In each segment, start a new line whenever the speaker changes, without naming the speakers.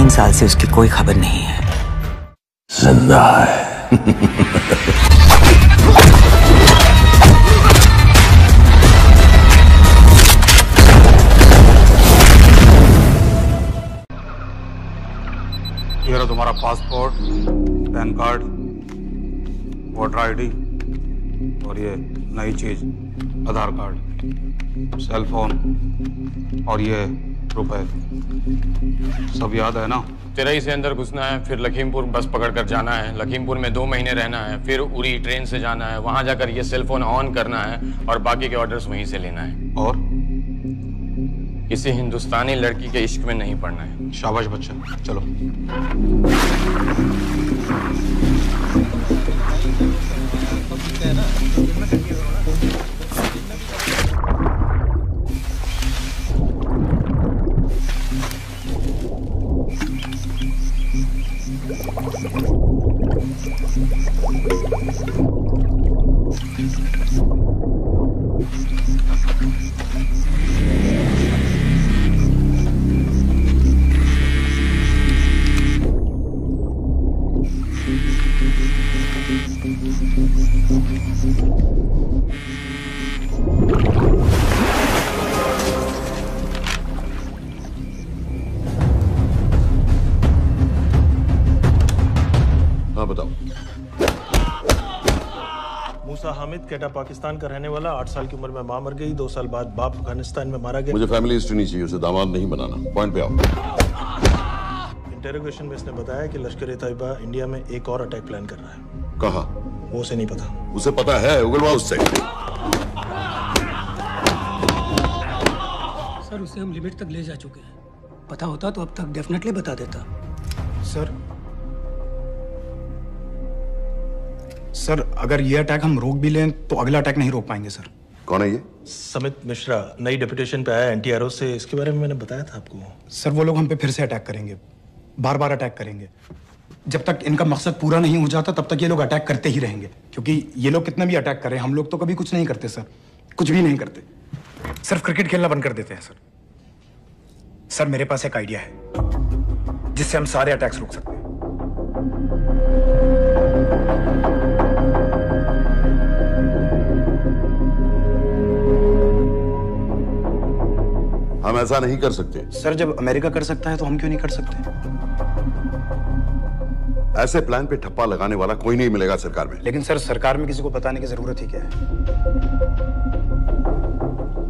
3 साल से उसकी कोई खबर नहीं है।
जिंदा है।
ये रहा तुम्हारा passport, pan card, voter ID और ये नई चीज आधार कार्ड, सेल फोन और ये रुपए। सब याद है ना?
तेरही से अंदर घुसना है, फिर लखीमपुर बस पकड़कर जाना है, लखीमपुर में 2 महीने रहना है, फिर उरी ट्रेन से जाना है, वहां जाकर ये सेल फोन ऑन करना है और बाकी के ऑर्डर्स वहीं से लेना है।
और
किसी हिंदुस्तानी लड़की के इश्क में नहीं पड़ना है।
शाबाश बच्चा, चलो।
हाँ बताओ।
मूसा हामिद, केटा पाकिस्तान का रहने वाला, 8 साल की उम्र में मां मर गई, 2 साल बाद बाप अफगानिस्तान में मारा गया।
मुझे फैमिली हिस्ट्री नहीं चाहिए, उसे दामाद नहीं बनाना। पॉइंट पे आओ।
इंटेरोगेशन में इसने बताया कि लश्कर-ए-तैयबा इंडिया में एक और अटैक प्लान कर रहा है।
कहाँ?
वो उसे नहीं पता।
उसे पता है, उगलवाओ उससे।
सर उसे हम लिमिट तक ले जा चुके हैं। पता होता तो अब तक डेफिनेटली बता देता।
सर अगर ये अटैक हम रोक भी लें तो अगला अटैक नहीं रोक पाएंगे सर।
कौन है ये?
समित मिश्रा नई डेपुटेशन पे आया एंटी-एरो से। इसके बारे में मैंने बताया था आपको।
सर वो लोग हम पे फिर से अटैक करेंगे, बार बार अटैक करेंगे। जब तक इनका मकसद पूरा नहीं हो जाता तब तक ये लोग अटैक करते ही रहेंगे, क्योंकि ये लोग कितना भी अटैक करें हम लोग तो कभी कुछ नहीं करते सर, कुछ भी नहीं करते। सिर्फ क्रिकेट खेलना बंद कर देते हैं सर। सर मेरे पास एक आइडिया है जिससे हम सारे अटैक्स रोक सकते हैं।
हम ऐसा नहीं कर सकते।
सर जब अमेरिका कर सकता है तो हम क्यों नहीं कर सकते?
ऐसे प्लान पे ठप्पा लगाने वाला कोई नहीं मिलेगा सरकार में।
लेकिन सर सरकार में किसी को बताने की जरूरत ही क्या है?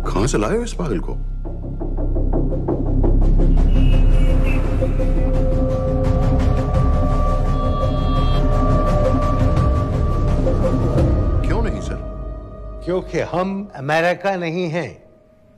कहां से लाए हो इस पागल को? क्यों नहीं सर?
क्योंकि हम अमेरिका नहीं हैं।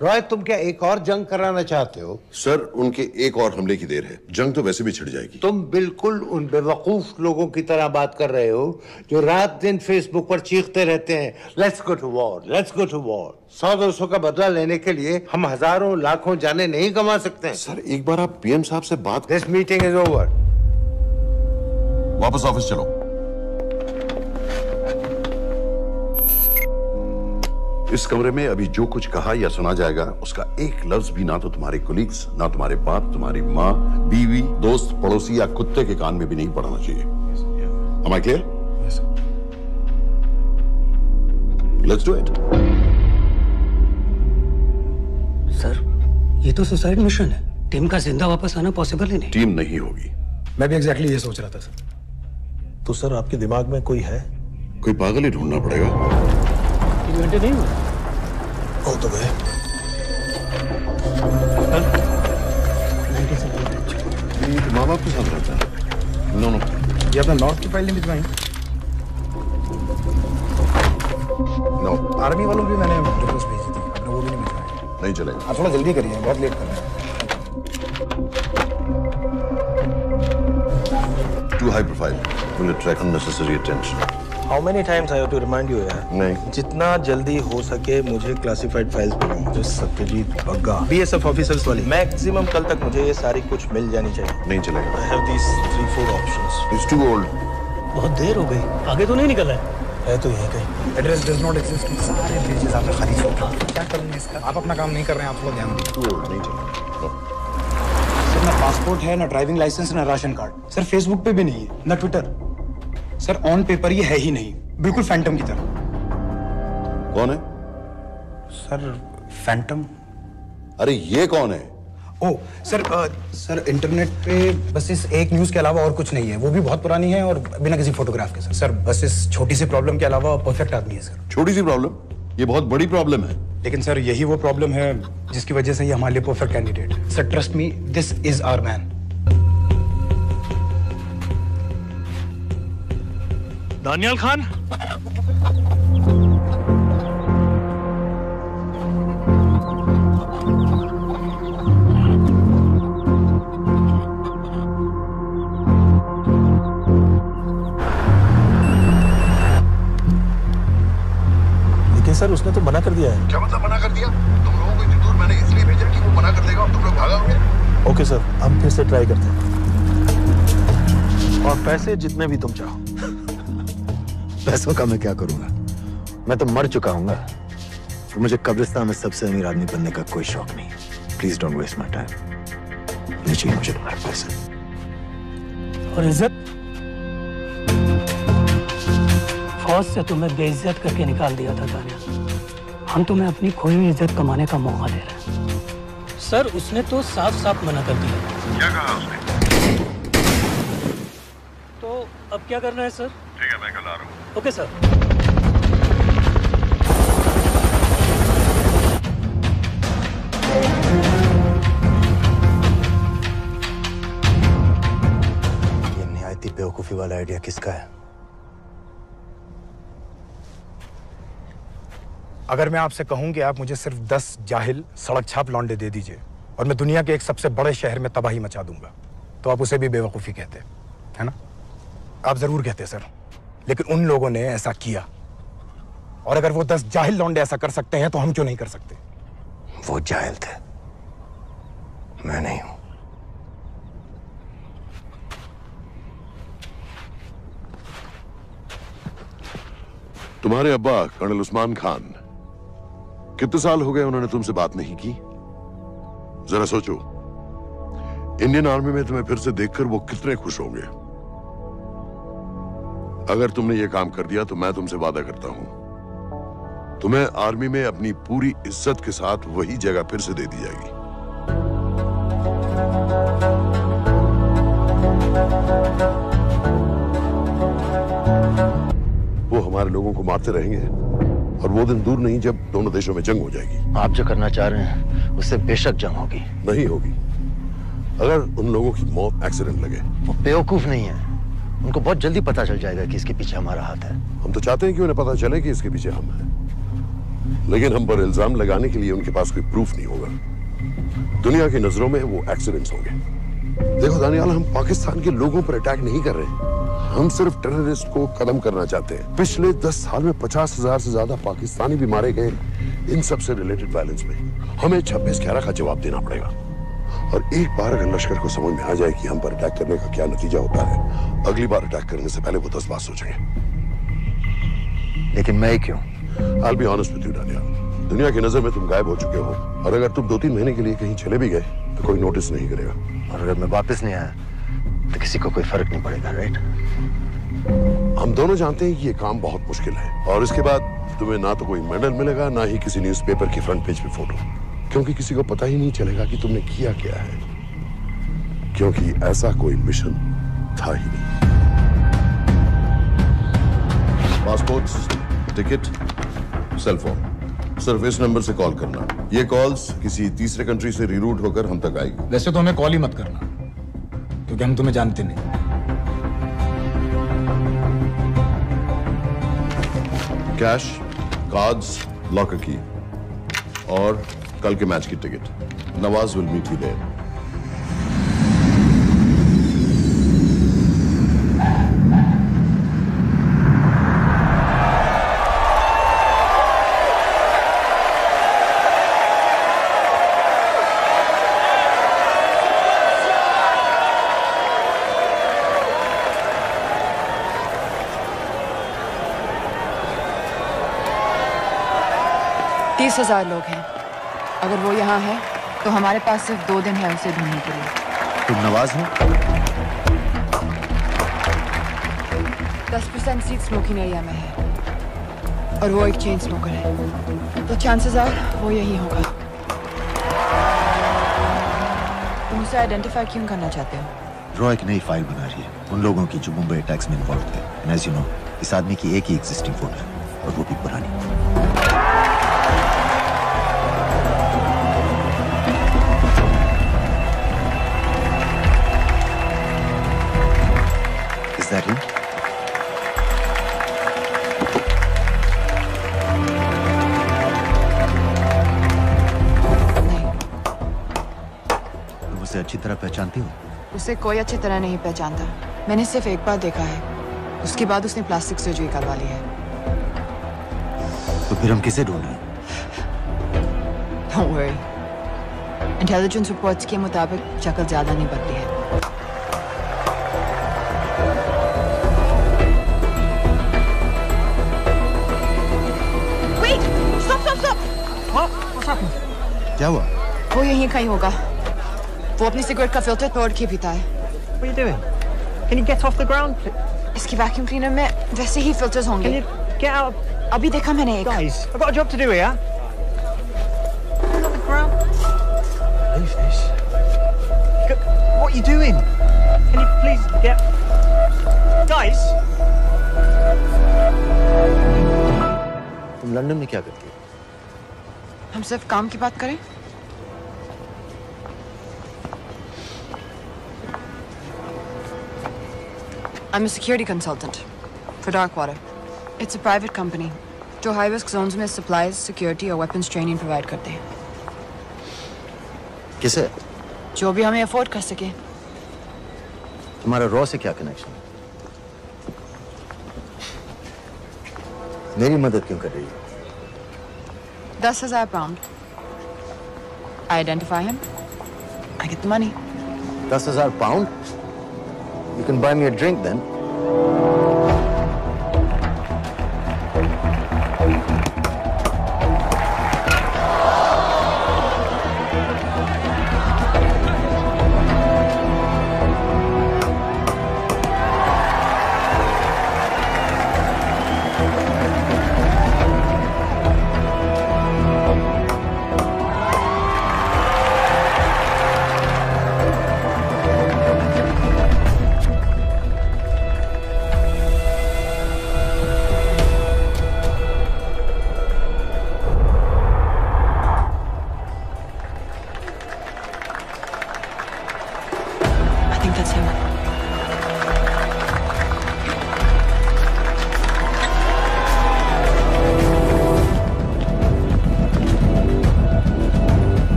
रॉय तुम क्या एक और जंग कराना चाहते हो?
सर उनके एक और हमले की देर है, जंग तो वैसे भी छिड़ जाएगी।
तुम बिल्कुल उन बेवकूफ लोगों की तरह बात कर रहे हो जो रात दिन फेसबुक पर चीखते रहते हैं let's go to war, let's go to war. 100-200 का बदला लेने के लिए हम हजारों लाखों जाने नहीं कमा सकते हैं।
सर एक बार आप पीएम साहब से बात।
This meeting is over.
वापस ऑफिस चलो। इस कमरे में अभी जो कुछ कहा या सुना जाएगा उसका एक लफ्ज भी ना तो तुम्हारे कोलीग्स, ना तुम्हारे बाप, तुम्हारी माँ, बीवी, दोस्त, पड़ोसी या कुत्ते के कान में भी नहीं पड़ना चाहिए। Am I clear?
Yes, sir.
Let's do it.
Sir ये तो सुसाइड मिशन है। टीम का जिंदा वापस आना पॉसिबल ही नहीं।
टीम नहीं होगी।
मैं भी एग्जैक्टली ये सोच रहा था सर।
तो सर आपके दिमाग में कोई है?
कोई पागल ही ढूंढना पड़ेगा।
3 घंटे नहीं हुए।
हो तो गए।
माँ बाप के साथ रहता है? No no.
ये अपना नॉर्थ की फाइल नहीं भिजवाई?
नो।
आर्मी वालों की मैंने रिक्वेस्ट भेजी थी, आपने वो भी नहीं भिजवाई।
नहीं चलेगा।
आप थोड़ा जल्दी करिए, बहुत लेट कर रहे हैं।
Too high profile. Will attract unnecessary attention.
How many times I have to remind you यार?
नहीं।
जितना जल्दी हो सके मुझे क्लासिफाइड फाइल्स भेजो। जो सत्यजीत बग्गा BSF ऑफिसर्स वाली। मैक्सिमम कल तक मुझे ये सारी कुछ मिल जानी चाहिए।
नहीं चलेगा।
I have these 3-4 options.
He's too old.
बहुत देर हो गई, आगे तो नहीं निकला
है तो यहीं कहीं।
Address does not exist. सारे पेजेस आपने खाली छोड़ दिए। क्या करूंगा इसका? आप अपना काम नहीं कर रहे हैं, आप थोड़ा ध्यान दीजिए।
Too old. नहीं चलेगा। No.
सर मैं पासपोर्ट है, ना ड्राइविंग लाइसेंस, ना राशन कार्ड। सर फेसबुक पे भी नहीं है, ना ट्विटर। सर ऑन पेपर ये है ही नहीं, बिल्कुल फैंटम की तरह।
कौन है?
Sir Phantom?
अरे ये कौन है?
ओ सर इंटरनेट पे बस इस एक न्यूज़ के अलावा और कुछ नहीं है, वो भी बहुत पुरानी है और बिना किसी फोटोग्राफ के। सर बस इस छोटी सी प्रॉब्लम के अलावा परफेक्ट आदमी है सर।
छोटी सी प्रॉब्लम? ये बहुत बड़ी प्रॉब्लम है।
लेकिन सर यही वो प्रॉब्लम है जिसकी वजह से ये हमारे लिए परफेक्ट कैंडिडेट है। Sir trust me, this is our man.
Daniyal Khan,
sir उसने तो मना कर दिया है।
क्या मतलब मना कर दिया? तुम लोगों को इतनी दूर मैंने इसलिए भेजा कि वो मना कर देगा और तुम लोग भागोगे।
ओके सर, हम फिर से ट्राई करते हैं। और पैसे जितने भी तुम चाहो।
पैसों का मैं क्या करूंगा? मैं तो मर चुका हूंगा। तो मुझे कब्रिस्तान में सबसे अमीर आदमी बनने का कोई शौक नहीं। Please don't waste my time. नहीं चाहिए मुझे तुम्हारे पैसे।
और इज्जत? फौज से तुम्हें बेइज्जत करके निकाल दिया था दानियाल। हम तुम्हें अपनी खोई हुई इज्जत कमाने का मौका दे रहे हैं। सर उसने तो साफ साफ मना कर दिया।
क्या कहा उसने?
तो अब क्या करना है सर?
ठीक है, मैं कल आ रहा हूँ।
Okay sir.
ये निहायती बेवकूफी वाला आइडिया किसका है?
अगर मैं आपसे कहूं कि आप मुझे सिर्फ 10 जाहिल सड़क छाप लौंडे दे दीजिए और मैं दुनिया के एक सबसे बड़े शहर में तबाही मचा दूंगा, तो आप उसे भी बेवकूफ़ी कहते, है ना? आप जरूर कहते सर, लेकिन उन लोगों ने ऐसा किया। और अगर वो 10 जाहिल लौंडे ऐसा कर सकते हैं तो हम क्यों नहीं कर सकते?
वो जाहिल थे, मैं नहीं हूं।
तुम्हारे अब्बा कर्नल उस्मान खान, कितने साल हो गए उन्होंने तुमसे बात नहीं की? जरा सोचो, इंडियन आर्मी में तुम्हें फिर से देखकर वो कितने खुश होंगे। अगर तुमने ये काम कर दिया तो मैं तुमसे वादा करता हूं, तुम्हें आर्मी में अपनी पूरी इज्जत के साथ वही जगह फिर से दे दी जाएगी। वो हमारे लोगों को मारते रहेंगे और वो दिन दूर नहीं जब दोनों देशों में जंग हो जाएगी।
आप जो करना चाह रहे हैं उससे बेशक जंग होगी।
नहीं होगी। अगर उन लोगों की मौत एक्सीडेंट लगे।
वो बेवकूफ नहीं है, उनको बहुत जल्दी पता चल जाएगा कि इसके पीछे हमारा हाथ है।
हम तो चाहते हैं कि उन्हें पता चले कि इसके पीछे हम हैं, लेकिन हम पर इल्जाम लगाने के लिए उनके पास कोई प्रूफ नहीं होगा। दुनिया की नजरों में वो एक्सीडेंट्स होंगे। देखो दानियाल, हम पाकिस्तान के लोगों पर अटैक नहीं कर रहे, हम सिर्फ टेररिस्ट को खत्म करना चाहते हैं। पिछले 10 साल में 50,000 से ज्यादा पाकिस्तानी भी मारे गए इन सब से रिलेटेड वायलेंस में। हमें 26/11 का जवाब देना पड़ेगा। और एक बार अगर लश्कर को समझ में आ जाए कि हम पर अटैक करने का क्या नतीजा होता है, अगली बार अटैक करने से पहले वो 10 बार सोचेंगे।
लेकिन मैं क्यों?
I'll be honest with you, Daniyal, दुनिया की नजर में तुम गायब हो चुके हो, और अगर तुम 2-3 महीने के लिए कहीं चले भी गए तो कोई नोटिस नहीं करेगा।
और अगर मैं वापस नहीं आया तो किसी को कोई फर्क नहीं पड़ेगा, राइट?
हम दोनों जानते हैं कि ये काम बहुत मुश्किल है, और इसके बाद तुम्हें ना तो कोई मेडल मिलेगा, ना ही किसी न्यूज़पेपर की फ्रंट पेज पे फोटो, क्योंकि किसी को पता ही नहीं चलेगा कि तुमने किया क्या है, क्योंकि ऐसा कोई मिशन था ही नहीं। पासपोर्ट, टिकट, सेल फोन, सिर्फ इस नंबर से कॉल करना। ये कॉल्स किसी तीसरे कंट्री से रीरूट होकर हम तक आएगी।
वैसे तो हमें कॉल ही मत करना, क्योंकि हम तुम्हें जानते नहीं।
कैश, कार्ड्स, लॉकर की और कल के मैच की ticket. Nawaz will meet you there.
$30,000 लोग हैं। अगर वो यहाँ है तो हमारे पास सिर्फ 2 दिन है उसे ढूंढने के लिए।
तुम नवाज हो?
10% सीट स्मोकिंग एरिया में है और वो एक चेन स्मोकर है, तो चांसेस आर वो यही होगा। तुम उसे आइडेंटिफाई क्यों करना चाहते हो?
रॉ एक नई फाइल बना रही है उन लोगों की जो मुंबई अटैक्स में इन्वॉल्व थे। एंड एज यू नो, इस आदमी की एक ही एग्जिस्टिंग फोन है और वो भी पुरानी। Is that him? तुम उसे अच्छी तरह पहचानती हो?
उसे कोई अच्छी तरह नहीं पहचानता। मैंने सिर्फ एक बार देखा है, उसके बाद उसने प्लास्टिक सर्जरी करवा ली है।
तो फिर हम किसे ढूंढें?
Don't worry. इंटेलिजेंस रिपोर्ट्स के मुताबिक शक्ल ज्यादा नहीं बदली है। Wait! Stop!
क्या हुआ?
वो यहीं कहीं होगा। वो अपनी सिगरेट का फिल्टर तोड़ के पीता है।
What are you doing? Can you get off the ground?
इसकी वैक्यूम क्लीनर में वैसे ही फिल्टर्स होंगे।
Can you get out?
अभी देखा मैंने एक।
Guys, I've got a job to do here. Get off the ground. Leave this. What are you doing? Can you please get... Guys!
तुम London में क्या करती हो?
हम सिर्फ काम की बात करें? I'm a security consultant for Darkwater. It's a private company जो high risk zones में supplies, security और weapons training provide करते हैं।
किसे?
जो भी हमें afford कर सके।
तुम्हारा रॉ से क्या कनेक्शन? मेरी मदद क्यों कर रही हो?
10,000 pound. I identify him. I get the money.
10,000 pound? You can buy me a drink then.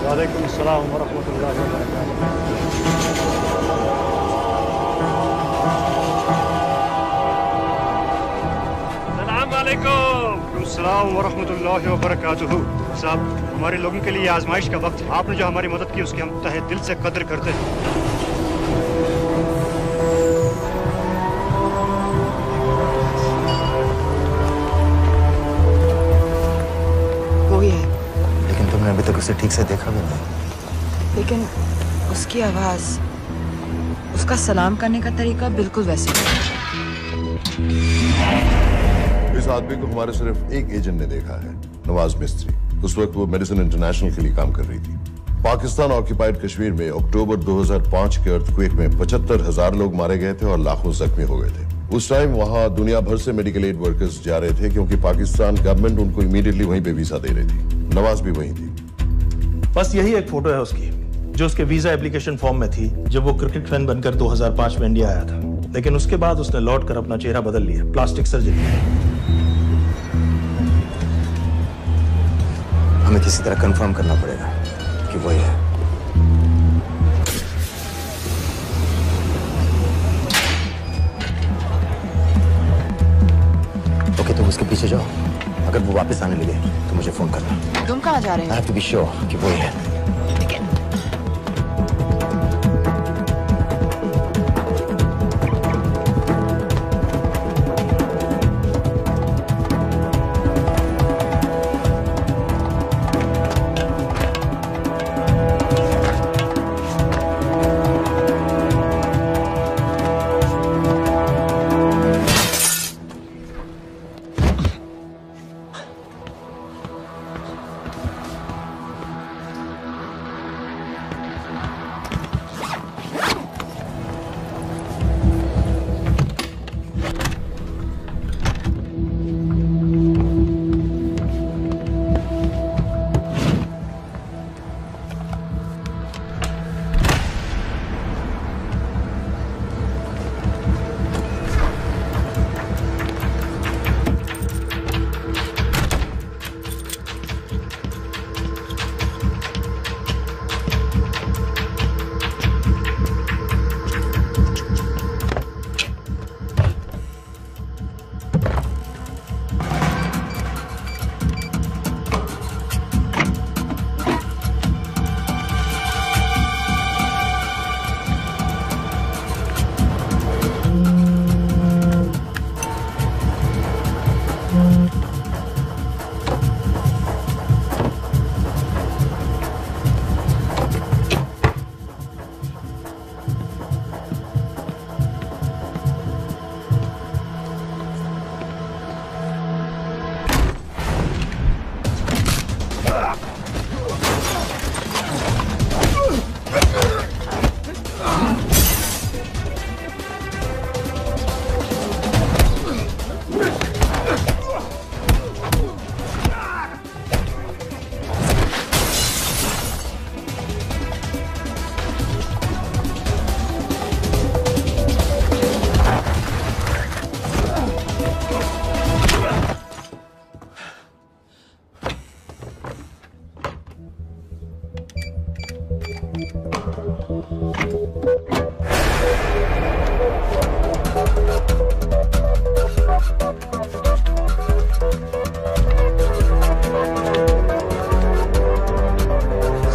वालेकुम अस्सलाम वरहमतुल्लाहि वबरकातुहू। अस्सलाम वालेकुम। अस्सलाम वरहमतुल्लाहि वबरकातुहू। साहब, हमारे लोगों के लिए आजमाइश का वक्त है। आपने जो हमारी मदद की उसकी हम तहे दिल से कद्र करते हैं।
अभी तक उसे ठीक से देखा भी नहीं।
लेकिन उसकी आवाज, उसका सलाम करने का तरीका बिल्कुल वैसे ही।
इस आदमी को हमारे सिर्फ एक एजेंट ने देखा है, नवाज मिस्त्री। उस वक्त वो मेडिसिन इंटरनेशनल के लिए काम कर रही थी। पाकिस्तान ऑक्यूपाइड कश्मीर में अक्टूबर 2005 के अर्थक्वेक में 75,000 लोग मारे गए थे और लाखों जख्मी हो गए थे। उस टाइम वहां दुनिया भर से मेडिकल एड वर्कर्स जा रहे थे क्योंकि पाकिस्तान गवर्नमेंट उनको इमीडिएटली वहीं पे वीजा दे रही थी। नवाज भी वहीं थी।
बस यही एक फोटो है उसकी, जो उसके वीजा एप्लीकेशन फॉर्म में थी जब वो क्रिकेट फैन बनकर 2005 में इंडिया आया था। लेकिन उसके बाद उसने लौट कर अपना चेहरा बदल लिया, प्लास्टिक सर्जरी।
हमें किसी तरह कंफर्म करना पड़ेगा कि वही है। ओके, तुम उसके पीछे जाओ। अगर वो वापस आने लगे तो मुझे फोन करना।
तुम कहाँ जा रहे हो?
I have to be sure कि वही है।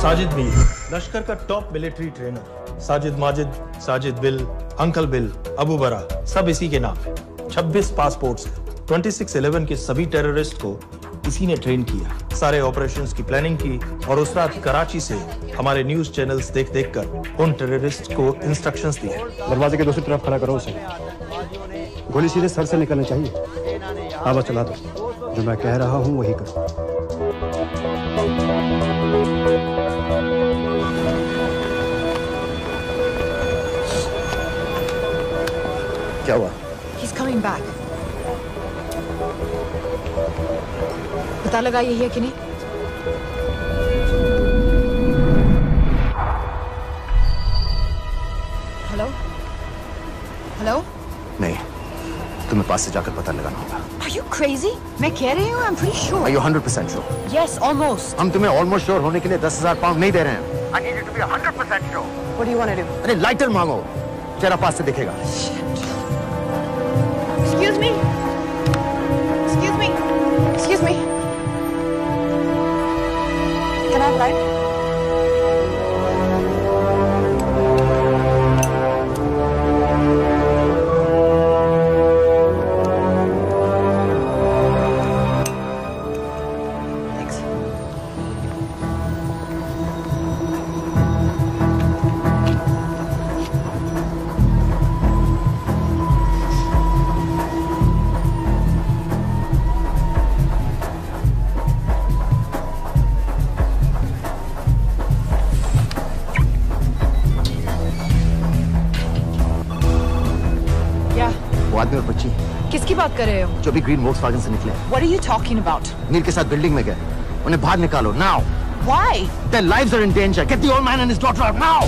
साजिद मीर, लश्कर का top military trainer. Sajid Majid, Sajid bill, uncle bill, Abu बरा, सब इसी के नाम है। 26 पासपोर्ट्स हैं। 26/11 के सभी टेररिस्ट को इसी ने ट्रेन किया। सारे ऑपरेशंस की प्लानिंग की और उस रात कराची से हमारे न्यूज चैनल्स देख देख कर उन टेररिस्ट को इंस्ट्रक्शंस दिए।
दरवाजे के दूसरी तरफ खड़ा करो उसे। गोली सीधे सर से निकलनी चाहिए। आवाज चला दो। जो मैं कह रहा हूँ वही करो।
क्या हुआ?
He's coming back. पता लगा यही है कि नहीं? हेलो? हेलो?
नहीं, तुम्हें पास से जाकर पता लगाना होगा।
Are you crazy? मैं कह रही हूँ, I'm pretty sure.
Are you 100% sure?
Yes, almost.
हम तुम्हें almost sure होने के लिए 10,000 पाउंड नहीं दे रहे हैं। I need you to be 100% sure.
What do you want to do?
अरे लाइटर मांगो, चेहरा पास से दिखेगा।
Excuse me. Excuse me. Excuse me. Can I have light?
वो आदमी और बच्ची
किसकी बात कर रहे हो?
जो भी ग्रीन वोक्सवैगन से निकले।
What are you talking about?
नील के साथ बिल्डिंग में गए, उन्हें बाहर निकालो now.
Why?
Their lives are in danger. Get the old man and his daughter out now.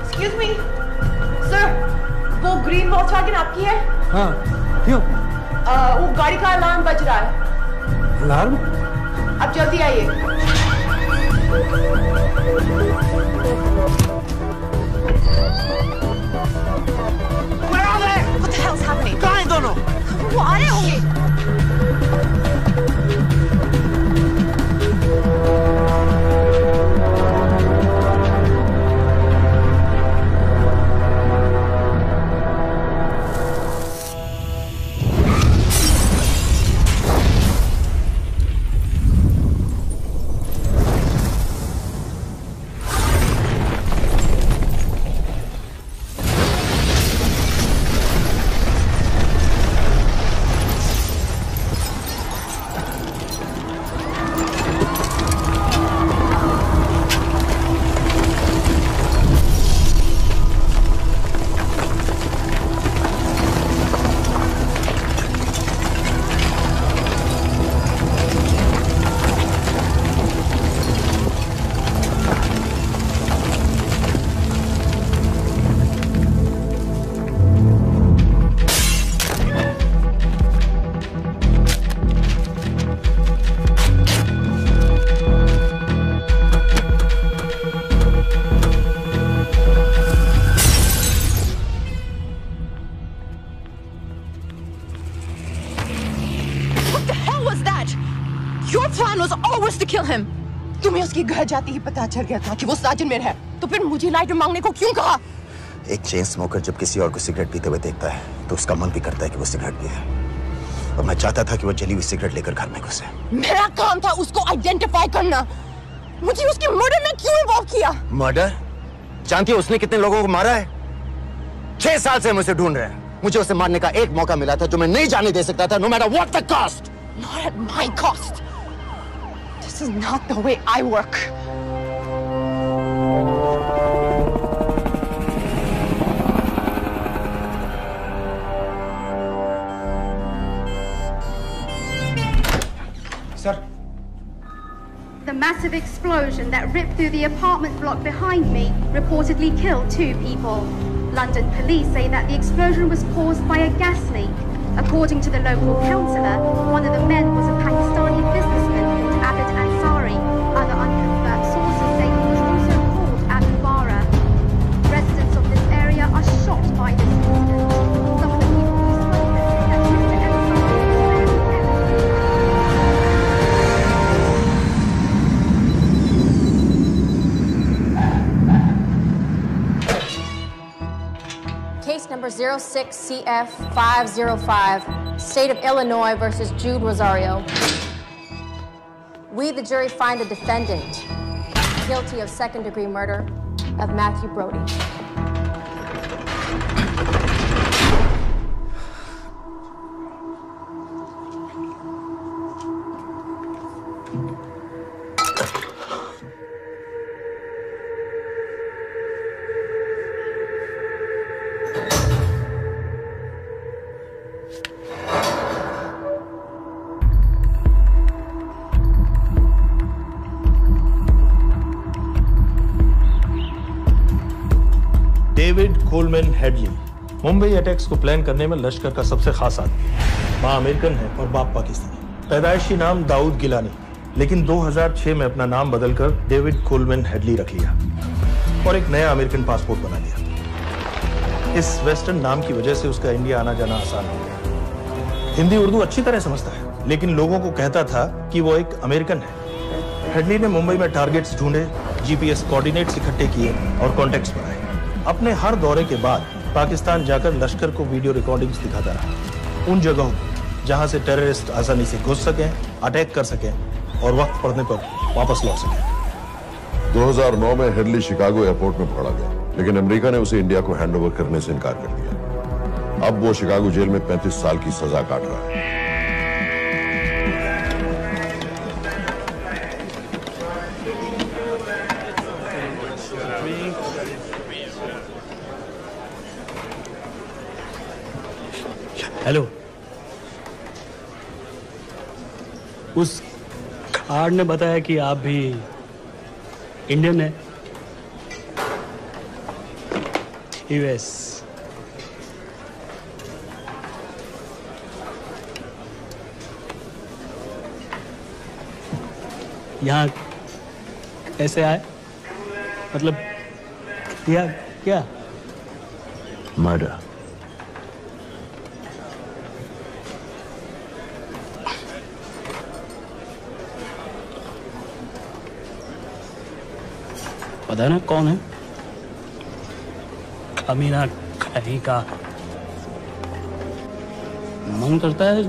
Excuse me, sir. वो ग्रीन वोक्सवैगन आपकी है?
हाँ, क्यों?
वो गाड़ी का अलार्म बज रहा है।
अलार्म?
अब जल्दी आइए।
Where are they?
What the hell's happening?
कहाँ हैं दोनों?
वो आ रहे होंगे। तुम्हें उसके घर जाते ही पता चल गया था कि वो साजन में है, तो फिर मुझे लाइटर मांगने को क्यों कहा?
एक चेन स्मोकर जब किसी और को सिगरेट पीते हुए देखता है तो उसका मन भी करता है कि वो सिगरेट पिए, और मैं चाहता था कि वो जली हुई सिगरेट लेकर घर में घुसे।
मेरा काम था उसको आइडेंटिफाई करना। मुझे उसके मर्डर में क्यों इन्वॉल्व किया?
मर्डर? जानती हो उसने कितने लोगों को मारा है? 6 साल से हम उसे ढूंढ रहे हैं। मुझे उसे मारने का एक मौका मिला था जो मैं नहीं जाने दे सकता था, no matter what the cost.
Not at my cost. This is not the way I work.
Sir.
The massive explosion that ripped through the apartment block behind me reportedly killed 2 people. London police say that the explosion was caused by a gas leak. According to the local councillor, one of the men was a Pakistani businessman called Abid Ansari. Other unconfirmed sources say he was also called Abu Bara. Residents of this area are shocked by this incident. Some of the people who spoke say that Mr. Ansari was
Case number 06CF505, State of Illinois versus Jude Rosario. We, the jury, find the defendant guilty of second-degree murder of Matthew Brody.
David Coleman Headley Mumbai attacks को plan करने में लश्कर का सबसे खास आदमी। मां American है और बाप पाकिस्तानी। पैदाइशी नाम दाऊद गिलानी, लेकिन 2006 में अपना नाम बदलकर डेविड कोलमैन हेडली रख लिया और एक नया अमेरिकन पासपोर्ट बना लिया। इस वेस्टर्न नाम की वजह से उसका इंडिया आना जाना आसान हो गया। हिंदी उर्दू अच्छी तरह समझता है, लेकिन लोगों को कहता था कि वो एक अमेरिकन है। हेडली ने मुंबई में टारगेट्स ढूंढे, जीपीएस कोऑर्डिनेट्स इकट्ठे किए और कॉन्टेक्ट्स बनाए। अपने हर दौरे के बाद पाकिस्तान जाकर लश्कर को वीडियो रिकॉर्डिंग्स दिखाता रहा, उन जगहों जहां से टेररिस्ट आसानी से घुस सकें, अटैक कर सकें और वक्त पड़ने पर वापस लौट सकें।
2009 में हेडली शिकागो एयरपोर्ट में पकड़ा गया, लेकिन अमेरिका ने उसे इंडिया को हैंडओवर करने से इनकार कर दिया। अब वो शिकागो जेल में 35 साल की सजा काट रहा है।
हेलो, उस कार्ड ने बताया कि आप भी इंडियन है। यूएस। यहाँ कैसे आए? मतलब किया क्या?
मर्डर।
पता है ना कौन है? कमीना कहीं का। मन करता है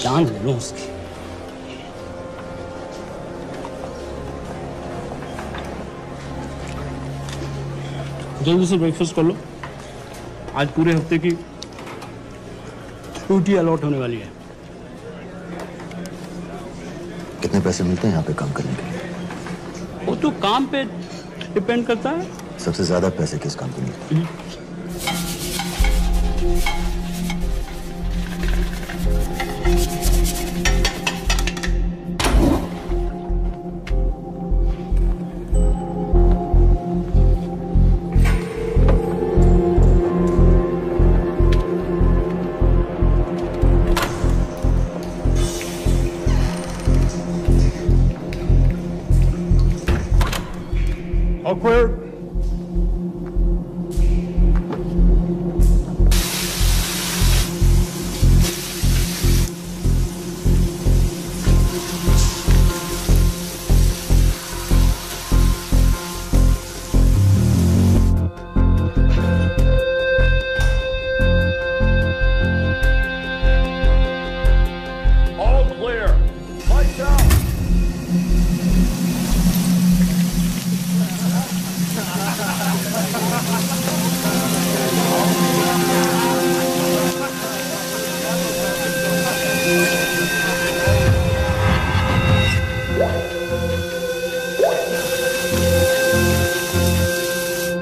जान ले लूं उसकी। जल्दी से ब्रेकफास्ट कर लो, आज पूरे हफ्ते की छुट्टी अलॉट होने वाली है।
कितने पैसे मिलते हैं यहाँ पे काम करने के लिए?
वो तो काम पे डिपेंड करता है।
सबसे ज्यादा पैसे किस काम पे मिलते हैं?
Awkward.
All clear. Lights out.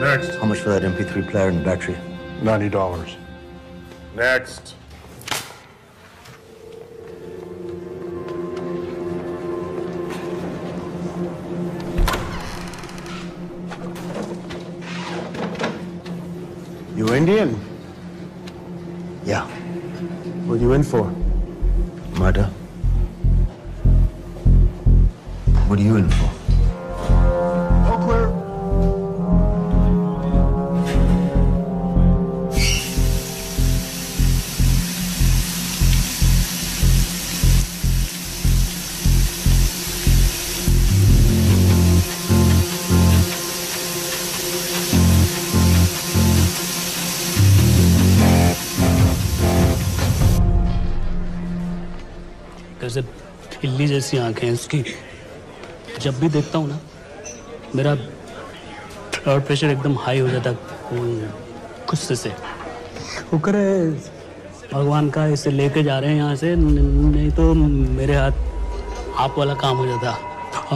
Next. How much for that MP3 player and battery?
$90. Next.
You Indian?
Yeah.
What are you in for?
Murder. What are you in for?
All clear.
कैसे बिल्ली जैसी आंखें हैं उसकी। जब भी देखता हूँ ना, मेरा ब्लड प्रेशर एकदम हाई हो जाता गुस्से से। शुक्र है भगवान का इसे लेके जा रहे हैं यहाँ से, नहीं तो मेरे हाथ आप वाला काम हो जाता।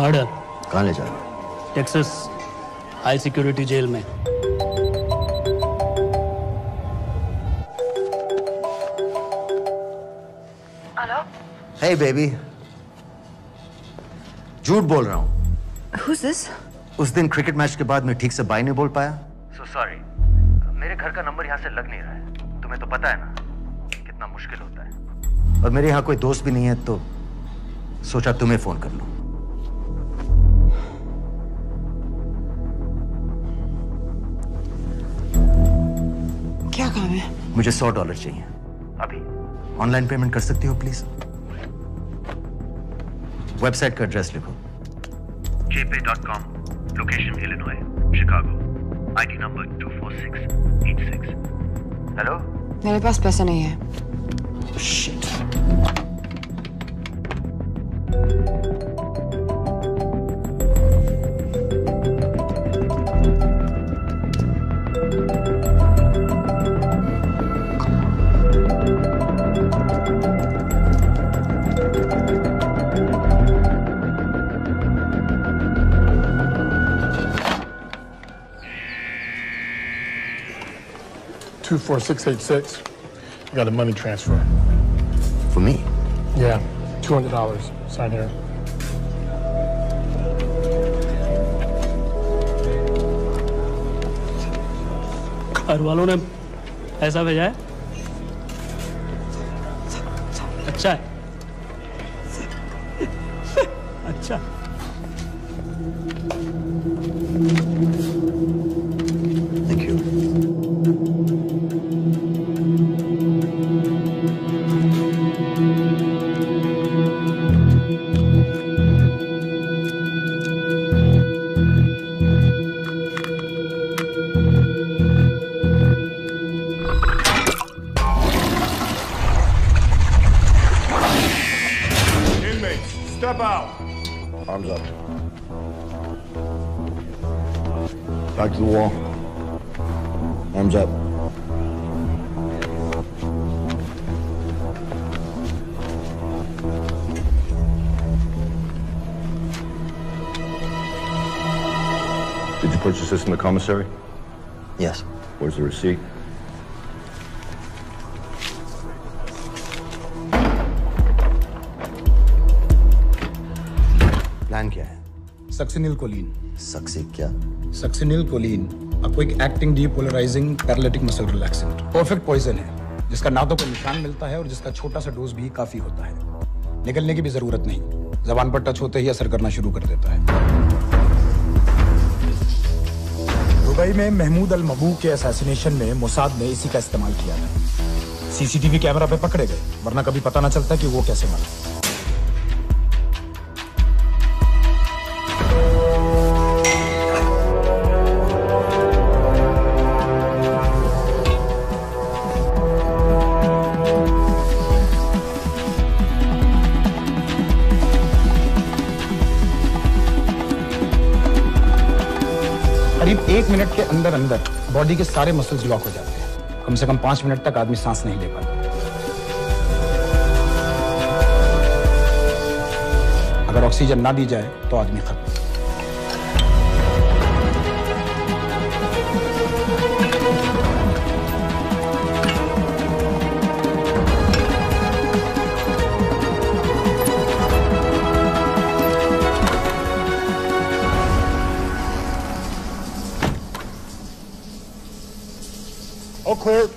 ऑर्डर।
कहाँ ले जा रहे हो?
टेक्सास हाई सिक्योरिटी जेल में।
Hey baby. झूठ बोल रहा हूँ।
Who's this?
उस दिन क्रिकेट मैच के बाद मैं ठीक से बाय नहीं बोल पाया।
So sorry. मेरे घर का नंबर यहाँ से लग नहीं रहा है। तुम्हें तो पता है ना कितना मुश्किल होता है।
और मेरे यहाँ कोई दोस्त भी नहीं है, तो सोचा तुम्हें फोन कर लूं।
क्या काम है?
मुझे $100 चाहिए अभी। ऑनलाइन पेमेंट कर सकती हो प्लीज? वेबसाइट का एड्रेस लिखो।
jpay.com, location Illinois, Chicago, ID number 24686। Hello?
मेरे पास पैसा नहीं है।
Shit.
24686. I got a money transfer.
For me?
Yeah, $200. Sign here.
घर वालों ने ऐसा भेजा है? अच्छा है। अच्छा।
Thank you.
Step out.
Arms up. Back to the wall. Arms up. Did you purchase this in the commissary?
Yes.
Where's the receipt?
Plan क्या है?
Succinyl Colin.
सक्सी क्या?
सक्सिनिल कोलिन आपको एक acting depolarizing paralytic muscle relaxant perfect poison है, जिसका ना तो कोई निशान मिलता है और जिसका छोटा सा डोज भी काफी होता है। निकलने की भी जरूरत नहीं, जबान पर टच होते ही असर करना शुरू कर देता है। दुबई में महमूद अल मबू के असैसिनेशन में मोसाद ने इसी का इस्तेमाल किया था। सीसीटीवी कैमरा पे पकड़े गए, वरना कभी पता ना चलता कि वो कैसे मरा। करीब 1 मिनट के अंदर अंदर बॉडी के सारे मसल्स लॉक हो जाते हैं। कम से कम 5 मिनट तक आदमी सांस नहीं ले पाता। अगर ऑक्सीजन ना दी जाए तो आदमी खत्म।
All clear.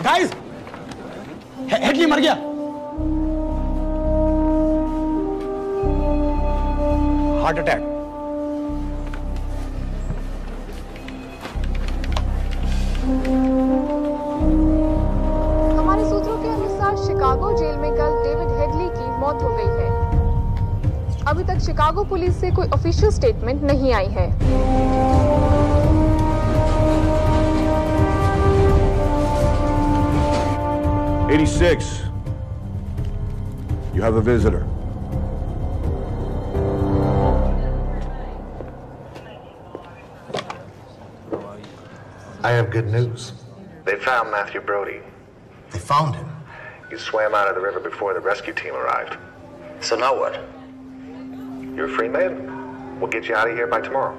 गाइस, हेडली मर गया। Heart attack.
हमारे सूत्रों के अनुसार शिकागो जेल में कल डेविड हेडली की मौत हो गई है। अभी तक शिकागो पुलिस से कोई ऑफिशियल स्टेटमेंट नहीं आई है।
86. You have a visitor.
I have good news. They found Matthew Brody.
They found him?
He swam out of the river before the rescue team arrived.
So now what?
You're a free man. We'll get you out of here by tomorrow.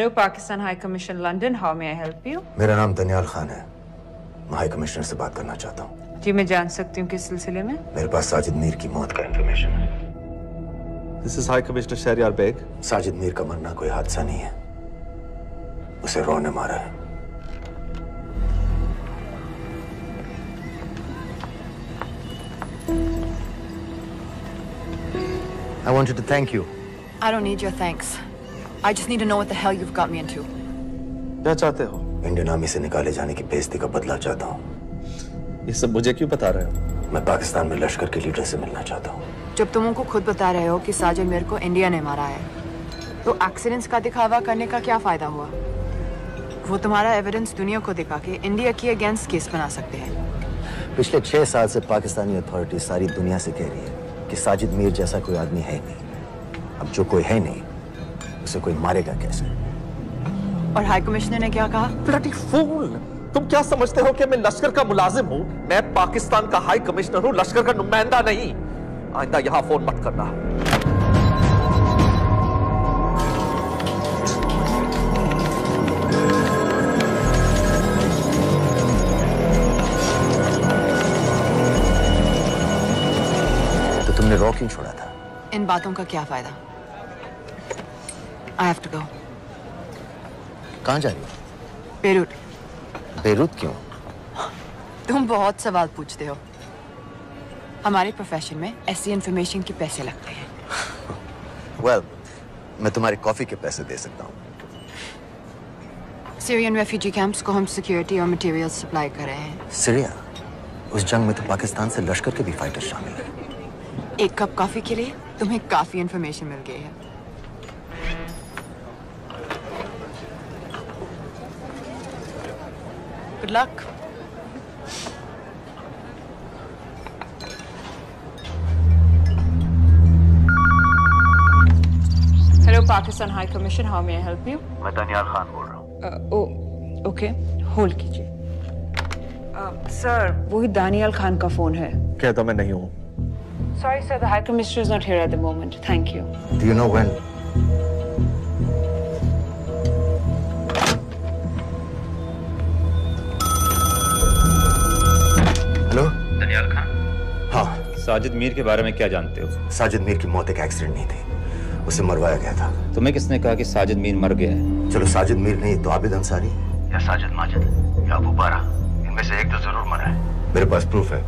Hello, Pakistan High Commission, London. How may I help you?
मेरा नाम दनियाल खान है। मैं high commissioner से बात करना चाहता हूँ।
जी मैं जान सकती हूँ किस सिलसिले में?
मेरे पास साजिद मीर की मौत का इंफॉर्मेशन है।
This is High Commissioner Shahryar Baig.
Sajid Mir का मरना कोई हादसा नहीं है, उसे रॉ ने मारा है। I wanted to thank you.
I don't need your thanks. I just need to know what the hell you've got me into.
क्या चाहते हो?
इंडियन आर्मी से निकाले जाने की बेइज्जती का बदला चाहता हूँ।
ये सब मुझे क्यों बता रहे हो?
मैं पाकिस्तान में लश्कर के लीडर से मिलना चाहता हूँ।
जब तुम उनको खुद बता रहे हो कि साजिद मीर को इंडिया ने मारा है, तो एक्सीडेंट्स का दिखावा करने का क्या फायदा हुआ? वो तुम्हारा एविडेंस दुनिया को दिखा के इंडिया की अगेंस्ट केस बना सकते हैं।
पिछले 6 साल से पाकिस्तानी अथॉरिटी सारी दुनिया से कह रही है कि साजिद मीर जैसा कोई आदमी है नहीं। अब जो कोई है नहीं, उसे कोई मारेगा कैसे?
और हाई कमिश्नर ने क्या कहा?
Bloody fool! तुम क्या समझते हो कि मैं लश्कर का मुलाजिम हूँ? मैं पाकिस्तान का हाई कमिश्नर हूँ, लश्कर का नुमाइंदा नहीं। आइंदा यहाँ फोन मत करना।
तो तुमने रॉ क्यों छोड़ा था?
इन बातों का क्या फायदा? I have to go.
कहाँ जा रही हो?
बेरूट।
बेरूत क्यों?
तुम बहुत सवाल पूछते हो। हमारे प्रोफेशन में ऐसी इंफॉर्मेशन के पैसे लगते हैं।
Well, मैं तुम्हारे कॉफी के पैसे दे सकता हूँ।
सीरियन रेफ्यूजी कैंप्स को हम सिक्योरिटी और मटेरियल सप्लाई कर रहे हैं।
सीरिया? उस जंग में तो पाकिस्तान से लश्कर के भी फाइटर शामिल हैं।
एक कप कॉफी के लिए तुम्हें काफी इंफॉर्मेशन मिल गई है। Good luck. Hello, Pakistan High Commission. How may I help you?
मैं दनियाल खान बोल रहा हूँ।
Okay. Hold कीजिए। Sir, वही दानियाल खान का फोन है।
कहता मैं नहीं हूँ।
Sorry, sir. The High Commissioner is not here at the moment. Thank you.
Do you know when? Hello?
Daniyal Khan.
हाँ।
साजिद मीर के बारे में क्या जानते हो?
साजिद मीर की मौत एक एक्सीडेंट नहीं थी, उसे मरवाया गया था।
तुम्हें किसने कहा कि साजिद मीर मर गया है?
चलो साजिद मीर नहीं तो आबिद अंसारी
या साजिद माजिद या अबू बारा, इनमें से एक तो जरूर मरा है।
मेरे पास प्रूफ है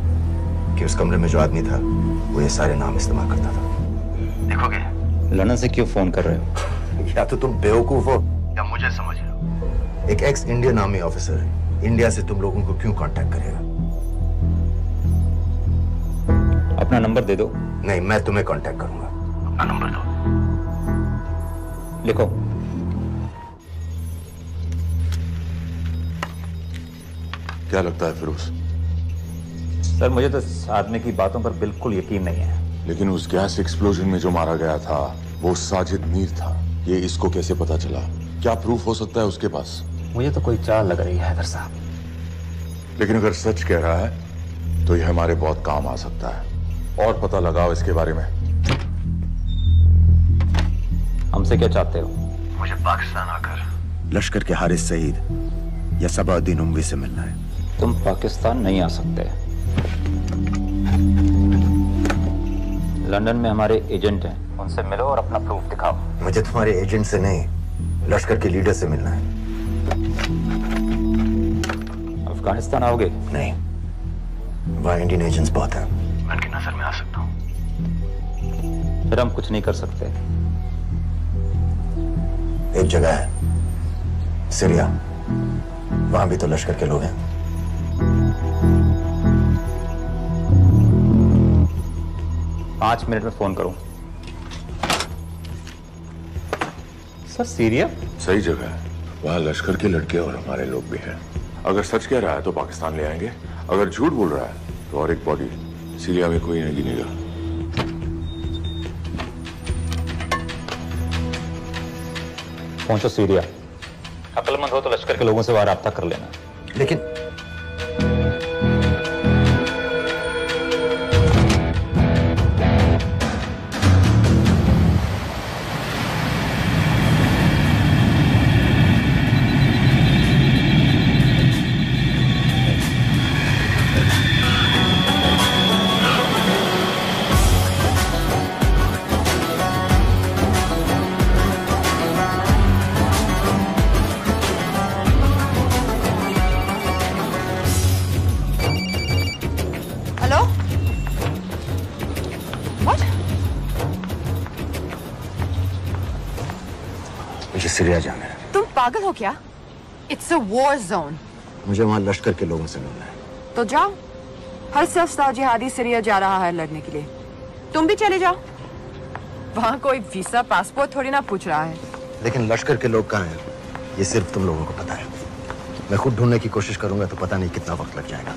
कि उस कमरे में जो आदमी था वो ये सारे नाम इस्तेमाल करता था।
देखोगे? लंदन से क्यों फोन कर रहे हो?
या तो तुम बेवकूफ हो
या मुझे समझ लो।
एक x Indian army officer India से तुम लोगों को क्यों कांटेक्ट करेगा?
अपना नंबर दे दो।
नहीं, मैं तुम्हें कांटेक्ट करूंगा।
अपना नंबर दो। लिखो।
क्या लगता है फिरोज?
सर मुझे तो इस आदमी की बातों पर बिल्कुल यकीन नहीं है।
लेकिन उस गैस एक्सप्लोजन में जो मारा गया था वो साजिद मीर था। ये इसको कैसे पता चला? क्या प्रूफ हो सकता है उसके पास?
मुझे तो कोई चाल लग रही है हैदर साहब।
लेकिन अगर सच कह रहा है तो ये हमारे बहुत काम आ सकता है। और पता लगाओ इसके बारे में।
हमसे क्या चाहते हो?
मुझे पाकिस्तान आकर लश्कर के हारिस सईद या सबाउद्दीन उमवी से मिलना है।
तुम पाकिस्तान नहीं आ सकते। लंदन में हमारे एजेंट हैं, उनसे मिलो और अपना प्रूफ दिखाओ।
मुझे तुम्हारे एजेंट से नहीं, लश्कर के लीडर से मिलना है।
अफगानिस्तान आओगे?
नहीं, वहाँ इंडियन एजेंट्स बहुत हैं।
मैं उनकी नजर में आ सकता हूँ। फिर हम कुछ नहीं कर सकते।
एक जगह है सीरिया, वहां भी तो लश्कर के लोग हैं।
पांच मिनट में फोन करूं। सर सीरिया
सही जगह है, वहाँ लश्कर के लड़के और हमारे लोग भी हैं। अगर सच कह रहा है तो पाकिस्तान ले आएंगे, अगर झूठ बोल रहा है तो और एक बॉडी सीरिया में कोई नहीं गिनेगा।
पहुंचो सीरिया। अक्लमंद हो तो लश्कर के लोगों से वहां राब्ता कर लेना।
लेकिन सीरिया जाना है।
तुम पागल हो क्या? It's a war zone.
मुझे वहां लश्कर के लोगों से मिलना है।
तो जाओ। हर सस्ता जिहादी सीरिया जा रहा है लड़ने के लिए, तुम भी चले जाओ। वहां कोई वीसा पासपोर्ट थोड़ी ना पूछ रहा है।
लेकिन लश्कर के लोग कहाँ हैं, ये सिर्फ तुम लोगों को पता है। मैं खुद ढूंढने की कोशिश करूंगा तो पता नहीं कितना वक्त लग जाएगा।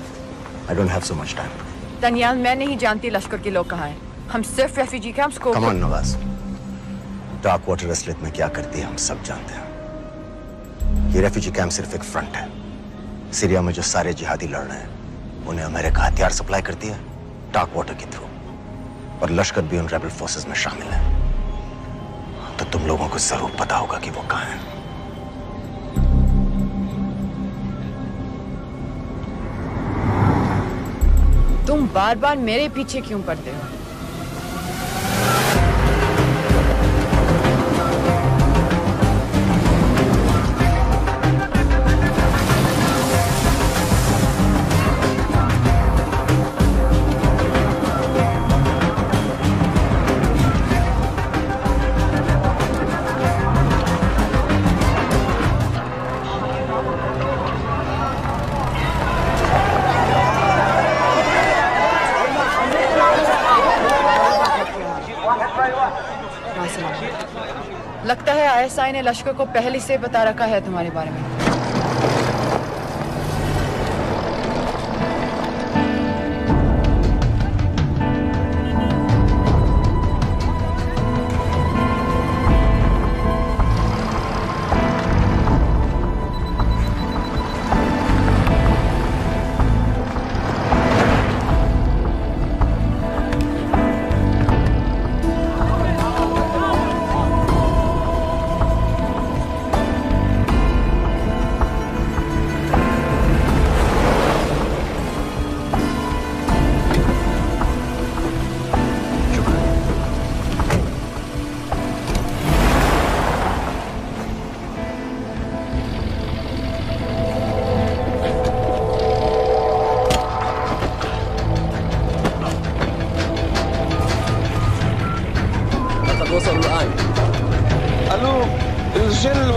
I don't have so much time.
Daniyal, मैं नहीं जानती लश्कर के लोग कहाँ हैं। हम सिर्फ रेफ्यूजी कैंप्स को।
Come on, Nawaz. Dark water असलियत में क्या करती है हम सब जानते हैं। ये रेफ्यूजी कैंप सिर्फ एक फ्रंट है। सीरिया में जो सारे जिहादी लड़ रहे हैं उन्हें अमेरिका हथियार सप्लाई करती है डार्क वाटर के थ्रू, और लश्कर भी उन रेबल फोर्सेस में शामिल है। तो तुम लोगों को जरूर पता होगा कि वो कहाँ है।
तुम बार बार मेरे पीछे क्यों पड़ते हो? लगता है आईएसआई ने लश्कर को पहले से बता रखा है तुम्हारे बारे में।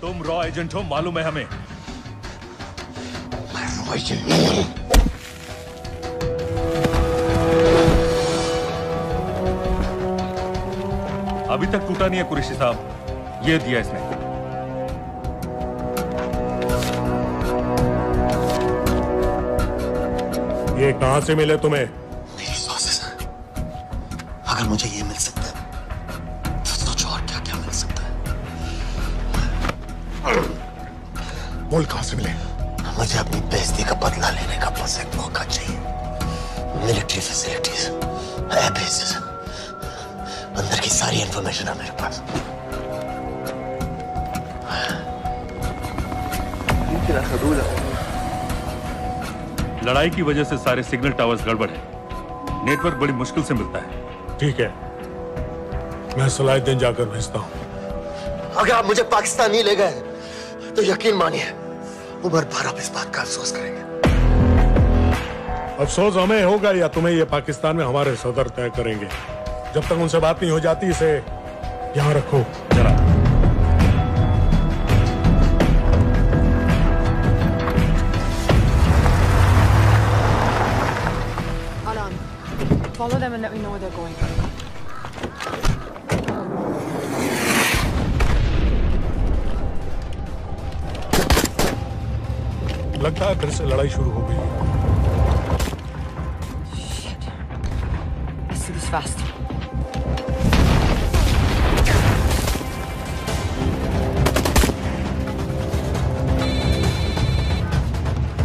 तुम रॉ एजेंट हो, मालूम है हमें।
मैं रॉ एजेंट नहीं हूं।
अभी तक टूटा नहीं है कुरैशी साहब, ये दिया इसने।
ये कहां से मिले तुम्हें?
मेरी सॉसेस। अगर मुझे ये मिल सकता है तो सोचो और क्या क्या मिल सकता है।
बोल कहां से मिले?
मुझे अपनी बेइज्जती का बदला लेने का बस एक मौका चाहिए। मिलिट्री फैसिलिटीज, एयर बेसेस, अंदर की सारी इंफॉर्मेशन है मेरे पास।
लड़ाई की वजह से सारे सिग्नल टावर्स गड़बड़ है, नेटवर्क बड़ी मुश्किल से मिलता है।
ठीक है, मैं सलाहुद्दीन जाकर भेजता हूं।
अगर आप मुझे पाकिस्तान नहीं ले गए तो यकीन मानिए उमर भर आप इस बात का अफसोस करेंगे।
अफसोस हमें होगा या तुम्हें ये पाकिस्तान में हमारे सदर तय करेंगे। जब तक उनसे बात नहीं हो जाती इसे यहां रखो जरा।
Follow them and let me know where they're going.
लगता है फिर से लड़ाई शुरू हो गई।
Shit. Let's do this fast.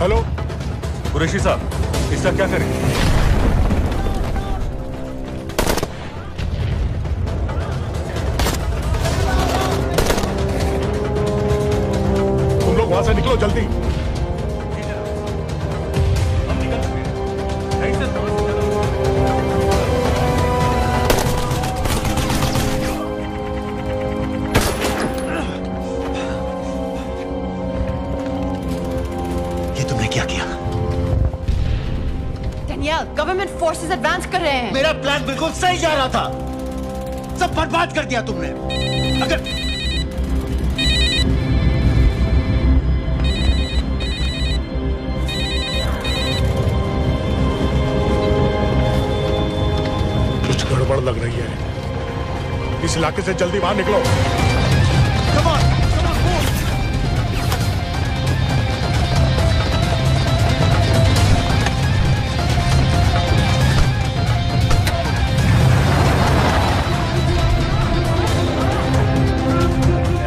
Hello
Qureshi साहब, इसका क्या करें?
वहां से निकलो जल्दी।
गवर्नमेंट फोर्सेस एडवांस कर रहे हैं।
मेरा प्लान बिल्कुल सही जा रहा था, सब बर्बाद कर दिया तुमने। अगर
कुछ गड़बड़ लग रही है, इस इलाके से जल्दी बाहर निकलो।
Come on, move.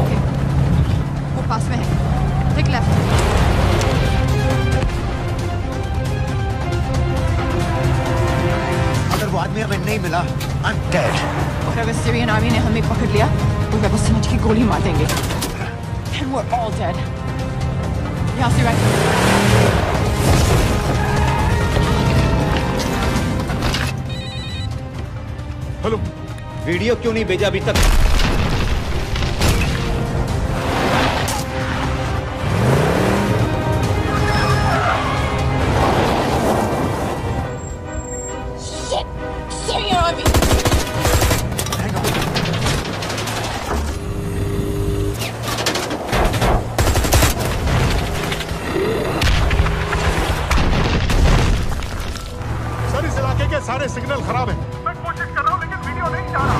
ओके, वो पास में है। Take left.
अगर वो आदमी हमें नहीं मिला, I'm dead.
और अगर सीरियन आर्मी ने हमें पकड़ लिया तो वे बस समझ के गोली मार देंगे। And we're all dead. यहाँ से राइट।
हेलो,
वीडियो क्यों नहीं भेजा अभी तक?
Syrian army.
सर इस इलाके के सारे सिग्नल खराब हैं।
मैं कोशिश कर रहा हूँ लेकिन वीडियो नहीं जा रहा।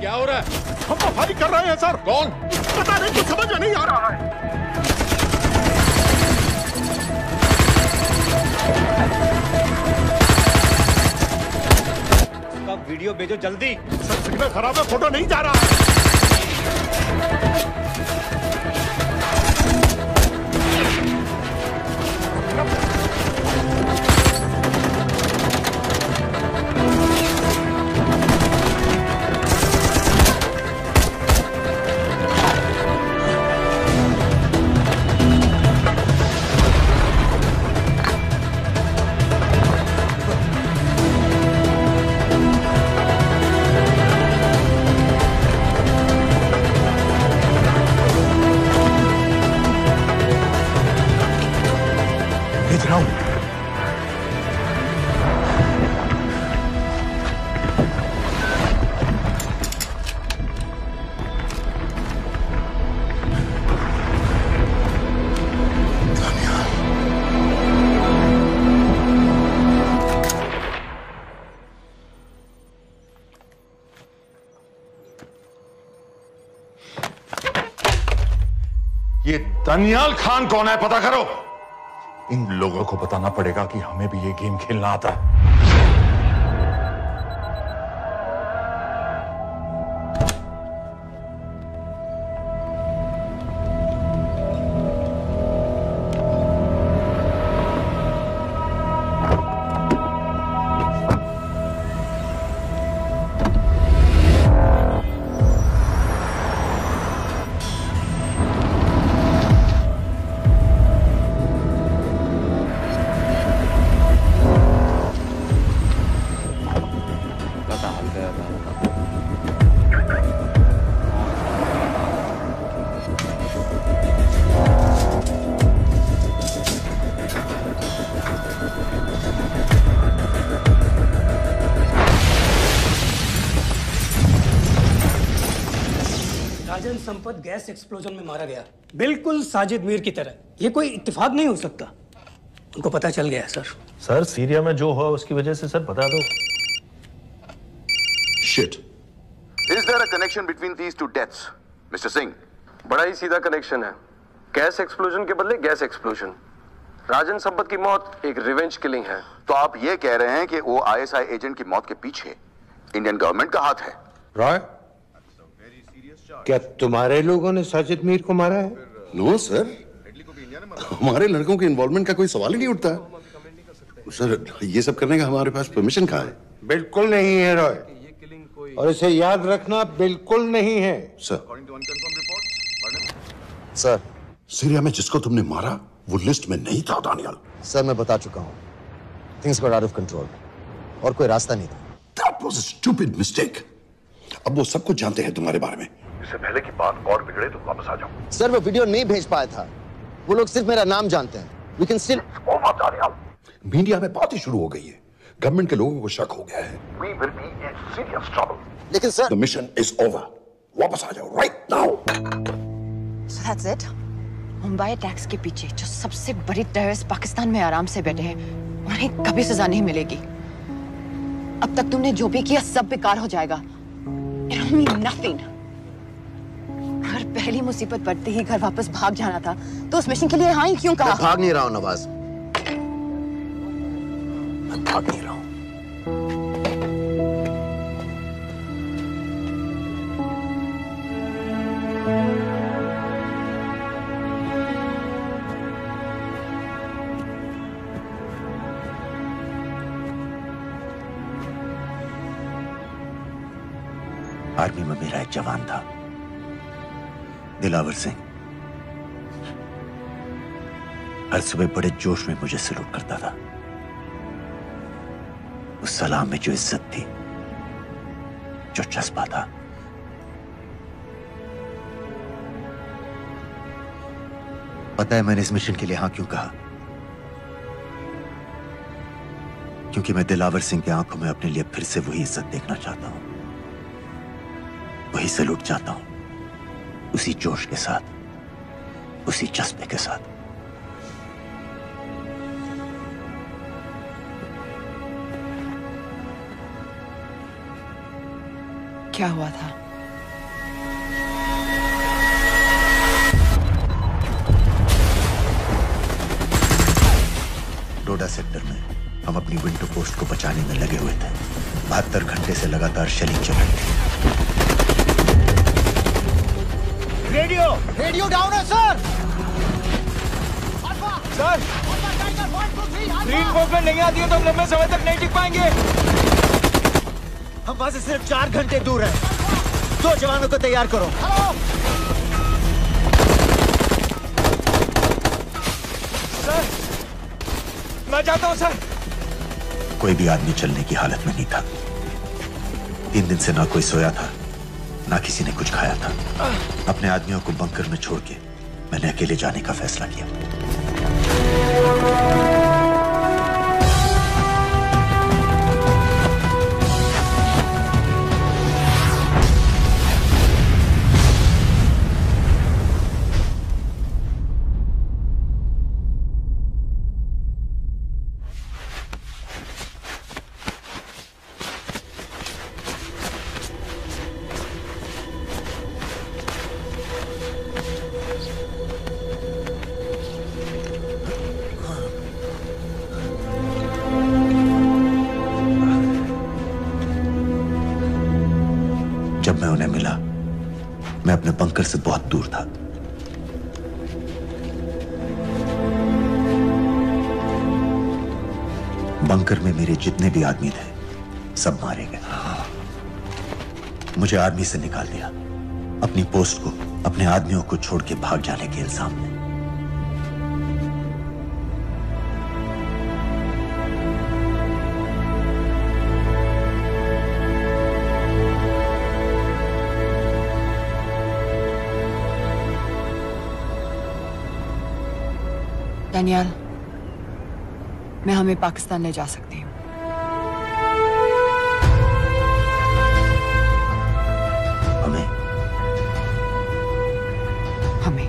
क्या हो रहा है? हम तो फायरिंग कर रहे हैं सर। कौन? पता नहीं, कुछ समझ में नहीं आ रहा है।
वीडियो भेजो जल्दी।
सर सिग्नल खराब है, फोटो नहीं जा रहा है।
भेज रहा हूं।
ये दानियाल खान कौन है, पता करो।
इन लोगों को बताना पड़ेगा कि हमें भी ये गेम खेलना आता है।
राजन संपत गैस एक्सप्लोजन में मारा गया, बिल्कुल साजिद मीर की तरह। ये कोई इत्तेफाक नहीं हो सकता।
उनको पता चल गया सर।
सर सीरिया में जो हुआ उसकी वजह से सर बता दो।
Shit. Is there a connection between these two deaths, Mr. Singh?
बड़ा ही सीधा कनेक्शन है। गैस एक्सप्लोजन के बदले गैस एक्सप्लोजन। राजन संपत की मौत एक रिवेंज किलिंग है।
तो आप ये कह रहे हैं कि वो ISI एजेंट की मौत के पीछे इंडियन गवर्नमेंट का हाथ है?
रॉय, क्या तुम्हारे लोगों ने साजिद मीर को मारा है?
नो सर, हमारे लड़कों के इन्वॉल्वमेंट का कोई सवाल ही नहीं उठता। सर ये सब करने का हमारे पास परमिशन कहाँ है?
बिल्कुल नहीं है रॉय, और इसे याद रखना बिल्कुल नहीं है।
सर
सीरिया में जिसको तुमने मारा वो लिस्ट में नहीं था दानियाल।
सर मैं बता चुका हूँ, things got out of control और कोई रास्ता नहीं था।
That was a stupid mistake. अब वो सब कुछ जानते हैं तुम्हारे बारे में। इससे पहले की बात और बिगड़े तो वापस आ जाओ।
सर वो वीडियो नहीं भेज पाया था, वो लोग सिर्फ मेरा नाम जानते हैं। We can still...
मीडिया में बात ही शुरू हो गई है, गवर्नमेंट के लोगों को शक हो गया है। We will be in serious trouble.
लेकिन sir
The mission is over. वापस आ जाओ right now.
So that's it? Mumbai attacks के पीछे जो सबसे बड़ी टेररिस्ट पाकिस्तान में आराम से बैठे हैं, उन्हें कभी सजा नहीं मिलेगी। अब तक तुमने जो भी किया सब बेकार हो जाएगा। It'll mean nothing. अगर पहली मुसीबत पड़ते ही घर वापस भाग जाना था, तो उस मिशन के लिए हाँ ही क्यों कहा?
मैं भाग नहीं रहा हूँ नवाज, मैं भाग नहीं रहा हूँ। आर्मी में मेरा एक जवान था, दिलावर सिंह। हर सुबह बड़े जोश में मुझे सलूट करता था। उस सलाम में जो इज्जत थी, जो जज्बा था, पता है मैंने इस मिशन के लिए हाँ क्यों कहा? क्योंकि मैं दिलावर सिंह की आंखों में अपने लिए फिर से वही इज्जत देखना चाहता हूं, वही सलूट चाहता हूं, उसी जोश के साथ, उसी जज्बे के साथ।
क्या हुआ था?
डोडा सेक्टर में हम अपनी विंडो पोस्ट को बचाने में लगे हुए थे। 72 घंटे से लगातार शेलिंग चल रही थी।
रेडियो डाउन है सर। सर ग्रीन मूवमेंट नहीं आती है तो हम लंबे समय तक नहीं टिक पाएंगे। हम वहां से सिर्फ 4 घंटे दूर हैं। 2 जवानों को तैयार करो। सर मैं जाता हूं सर।
कोई भी आदमी चलने की हालत में नहीं था। 3 दिन से ना कोई सोया था, ना किसी ने कुछ खाया था। अपने आदमियों को बंकर में छोड़ के मैंने अकेले जाने का फैसला किया। जब मैं उन्हें मिला, मैं अपने बंकर से बहुत दूर था। बंकर में मेरे जितने भी आदमी थे, सब मारे गए। मुझे आर्मी से निकाल दिया, अपनी पोस्ट को, अपने आदमियों को छोड़ के भाग जाने के इल्जाम में।
डैनियल, मैं हमें पाकिस्तान ले जा सकती हूँ।
हमें?
हमें।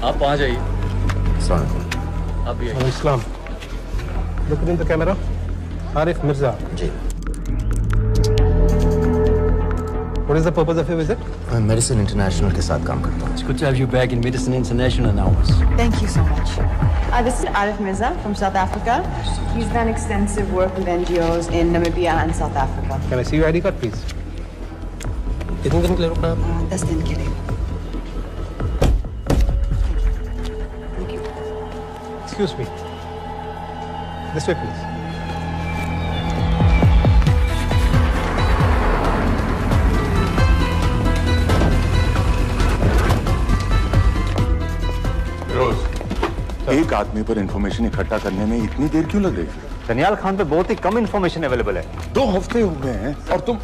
आप वहाँ जाइए।
सलाम।
आप भी
अस्सलाम। Look in the camera. Arif Mirza.
जी।
What is the purpose of your visit?
मैं मेडिसिन इंटरनेशनल के साथ काम करता हूँ।
It's good to have you back in Medicine International now.
Thank you so much. This is Arif Mirza from South Africa. He's done extensive work with NGOs in Namibia and South Africa.
Can I see your ID card, please? कितने दिन के लिए रुकना है?
10 दिन के लिए।
Excuse me. This way, please.
एक आदमी पर इंफॉर्मेशन इकट्ठा करने में इतनी देर क्यों लग रही है?
दनियाल खान पे बहुत ही कम इंफॉर्मेशन अवेलेबल है।
2 हफ्ते हो गए हैं और तुम।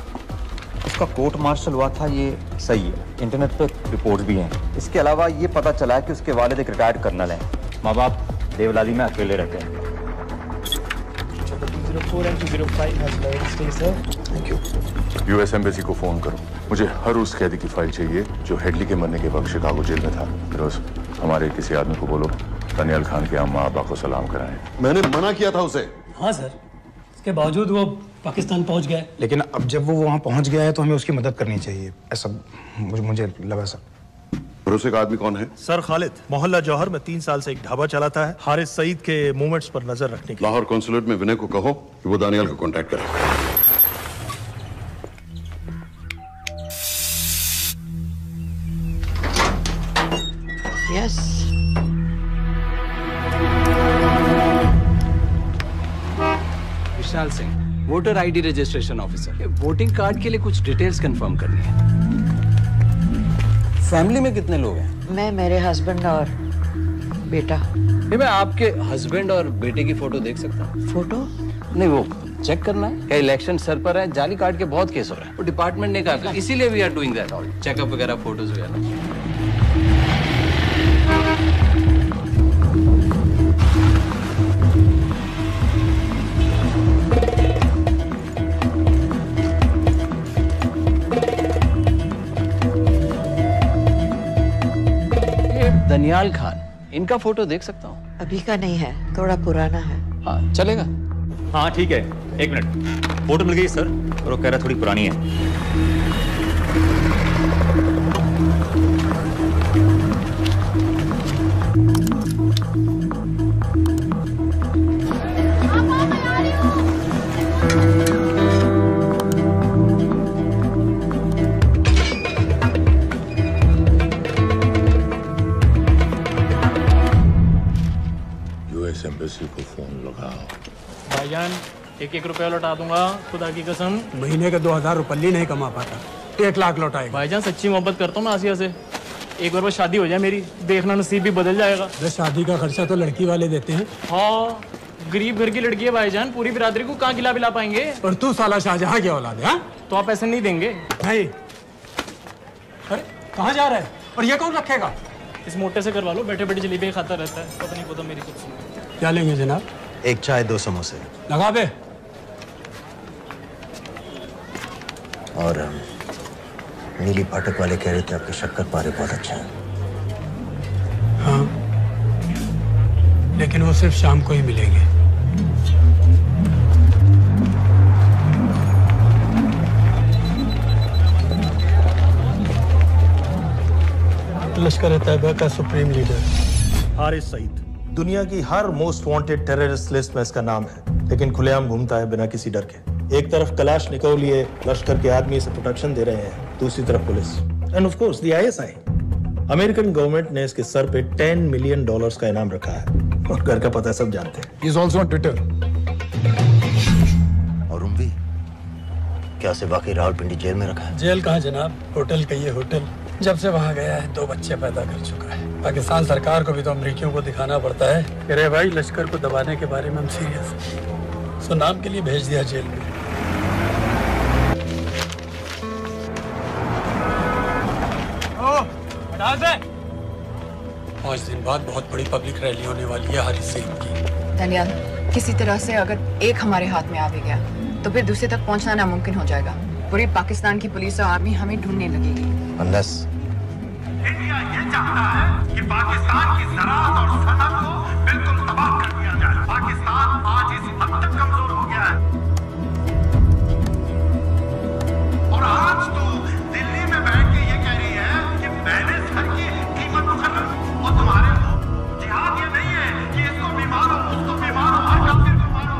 उसका कोर्ट मार्शल हुआ था, ये सही है। इंटरनेट पे रिपोर्ट भी हैं। इसके अलावा ये पता चला है कि उसके वालिद एक रिटायर्ड कर्नल हैं। माँ बाप देवलाली में अकेले रहते हैं।
यूएस एम्बेसी को फोन करो। मुझे हर उस कैदी की फाइल चाहिए जो हेडली के मरने के वक्त शिकागो जेल में था। फिरोज, हमारे किसी आदमी को बोलो दनियाल खान के अम्मा अब्बा को सलाम कराएं।
मैंने मना किया था उसे।
हाँ सर, इसके बावजूद वो पाकिस्तान पहुंच गया।
लेकिन अब जब वो वहाँ पहुँच गया है तो हमें उसकी मदद करनी चाहिए, ऐसा मुझे लगा सर।
भरोसे का आदमी कौन है?
सर खालिद, मोहल्ला जौहर में 3 साल से एक ढाबा चलाता है। हारिस सईद के मूवमेंट्स पर नजर रखने के लिए।
लाहौर कॉन्सुलेट में विनय को कहो कि वो दानियाल को कांटेक्ट करे।
Yes.
Vishal Singh, voter ID registration officer. Voting card के लिए कुछ डिटेल्स कंफर्म करनी है। फैमिली में कितने लोग हैं?
मैं, मेरे हस्बैंड और बेटा।
ये मैं आपके हस्बैंड और बेटे की फोटो देख सकता हूँ?
फोटो?
नहीं, वो चेक करना है। क्या इलेक्शन सर पर है? जाली कार्ड के बहुत केस हो रहे हैं। वो डिपार्टमेंट ने कहा, इसीलिए we are doing that all checkup वगैरह, फोटोज वगैरह। दनियाल खान, इनका फोटो देख सकता हूँ?
अभी का नहीं है, थोड़ा पुराना है।
हाँ, चलेगा।
हाँ ठीक है, 1 मिनट। फोटो मिल गई सर, और वो कह रहा थोड़ी पुरानी है।
एम्बेसी को फोन लगाओ।
भाईजान, 1-1 रुपया लौटा दूंगा, खुदा की कसम।
महीने का 2000 रुपये नहीं कमा पाता, 1 लाख लौटाएगा।
भाईजान सच्ची मोहब्बत करता हूँ मैं आसिया से। एक बार बस शादी हो जाए मेरी, देखना नसीब भी बदल जाएगा।
शादी का खर्चा तो लड़की वाले देते हैं।
हाँ, गरीब घर की लड़की है भाईजान, पूरी बिरादरी को कहाँ खिला पाएंगे।
और तू साला शाहजहां की औलाद है।
तो आप ऐसे नहीं देंगे
भाई? अरे कहाँ जा रहा है? और ये कौन रखेगा?
इस मोटे से करवा लो, बैठे बैठे जलेबी खाता रहता है, पता नहीं पता मेरी कुछ।
क्या लेंगे जनाब?
1 चाय 2 समोसे।
लगा बे।
और नीली फाटक वाले कह रहे थे आपके शक्कर पारे बहुत अच्छे हैं।
हाँ, लेकिन वो सिर्फ शाम को ही मिलेंगे।
लश्कर तैयबा का सुप्रीम लीडर हारिस सईद, दुनिया की हर मोस्ट वांटेड टेररिस्ट लिस्ट में इसका नाम है, लेकिन खुलेआम घूमता है बिना किसी डर के। एक तरफ कलाशनिकोव लिए लश्कर के आदमी इसे प्रोटेक्शन दे रहे हैं, दूसरी तरफ police end of course the ISI। American government ने इसके सर पे $10 मिलियन का इनाम रखा है, और घर का पता सब जानते हैं।
He is also on Twitter।
और उम्वी, क्या उसे वाकई रावलपिंडी जेल में रखा है?
जेल कहाँ जनाब, होटल कहिए होटल। जब से वहाँ गया है 2 बच्चे पैदा कर चुका है। पाकिस्तान सरकार को भी तो अमरीकियों को दिखाना पड़ता है। अरे भाई, लश्कर को दबाने के बारे में हम सीरियस हैं। सो नाम के लिए भेज दिया जेल में। पाँच दिन बाद बहुत बड़ी पब्लिक रैली होने वाली है हारिस सईद की।
दनियाल, किसी तरह से अगर एक हमारे हाथ में आ भी गया तो फिर दूसरे तक पहुंचना नामुमकिन हो जाएगा। पूरी पाकिस्तान की पुलिस और आर्मी हमें ढूंढने लगेगी।
Unless
इंडिया ये चाहता है
कि पाकिस्तान की ज़राअत और सनअत को बिल्कुल तबाह कर दिया जाए। पाकिस्तान आज इस हद तक कमजोर हो गया है और आज तो दिल्ली में बैठ के ये कह रही है कि मैंने सर की कीमत मुकर्रर और तुम्हारे जिहाद ये नहीं है कि इसको बीमार हो उसको बीमार हो हर काफिर को मारो।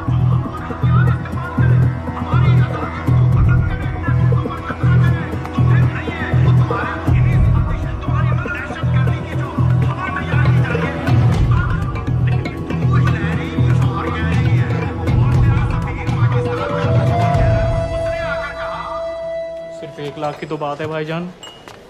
सिर्फ 1 लाख की तो बात है भाईजान,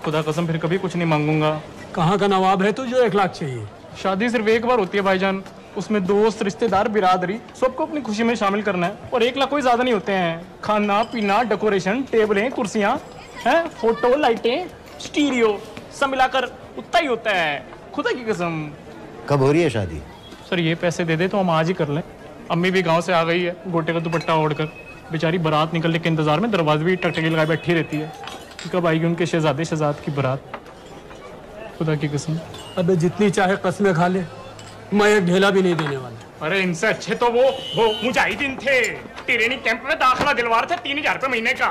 खुदा कसम फिर कभी कुछ नहीं मांगूंगा।
कहाँ का नवाब है तू जो 1 लाख चाहिए?
शादी सिर्फ एक बार होती है भाईजान, उसमें दोस्त रिश्तेदार बिरादरी सबको अपनी खुशी में शामिल करना है और 1 लाख कोई ज्यादा नहीं होते हैं। खाना पीना डेकोरेशन टेबलें कुर्सियां हैं फोटो लाइटें स्टीरियो सब मिलाकर उतना ही होता है, खुदा की कसम।
कब हो रही है शादी?
सर ये पैसे दे दे तो हम आज ही कर लें। अम्मी भी गांव से आ गई है गोटे का दुपट्टा ओढ़कर, बेचारी बारात निकलने के इंतजार में दरवाजे भी टकटकी लगाए बैठी रहती है कि कब आएगी उनके शहजादे शहजाद की बारात, खुदा की कसम।
अबे जितनी चाहे कसमें खा ले, मैं एक ढेला भी नहीं देने वाला।
अरे इनसे अच्छे तो वो मुजाहिदीन थे, ट्रेनिंग कैंप में दाखिला दिलवा रहे थे 3000 रुपए महीने का,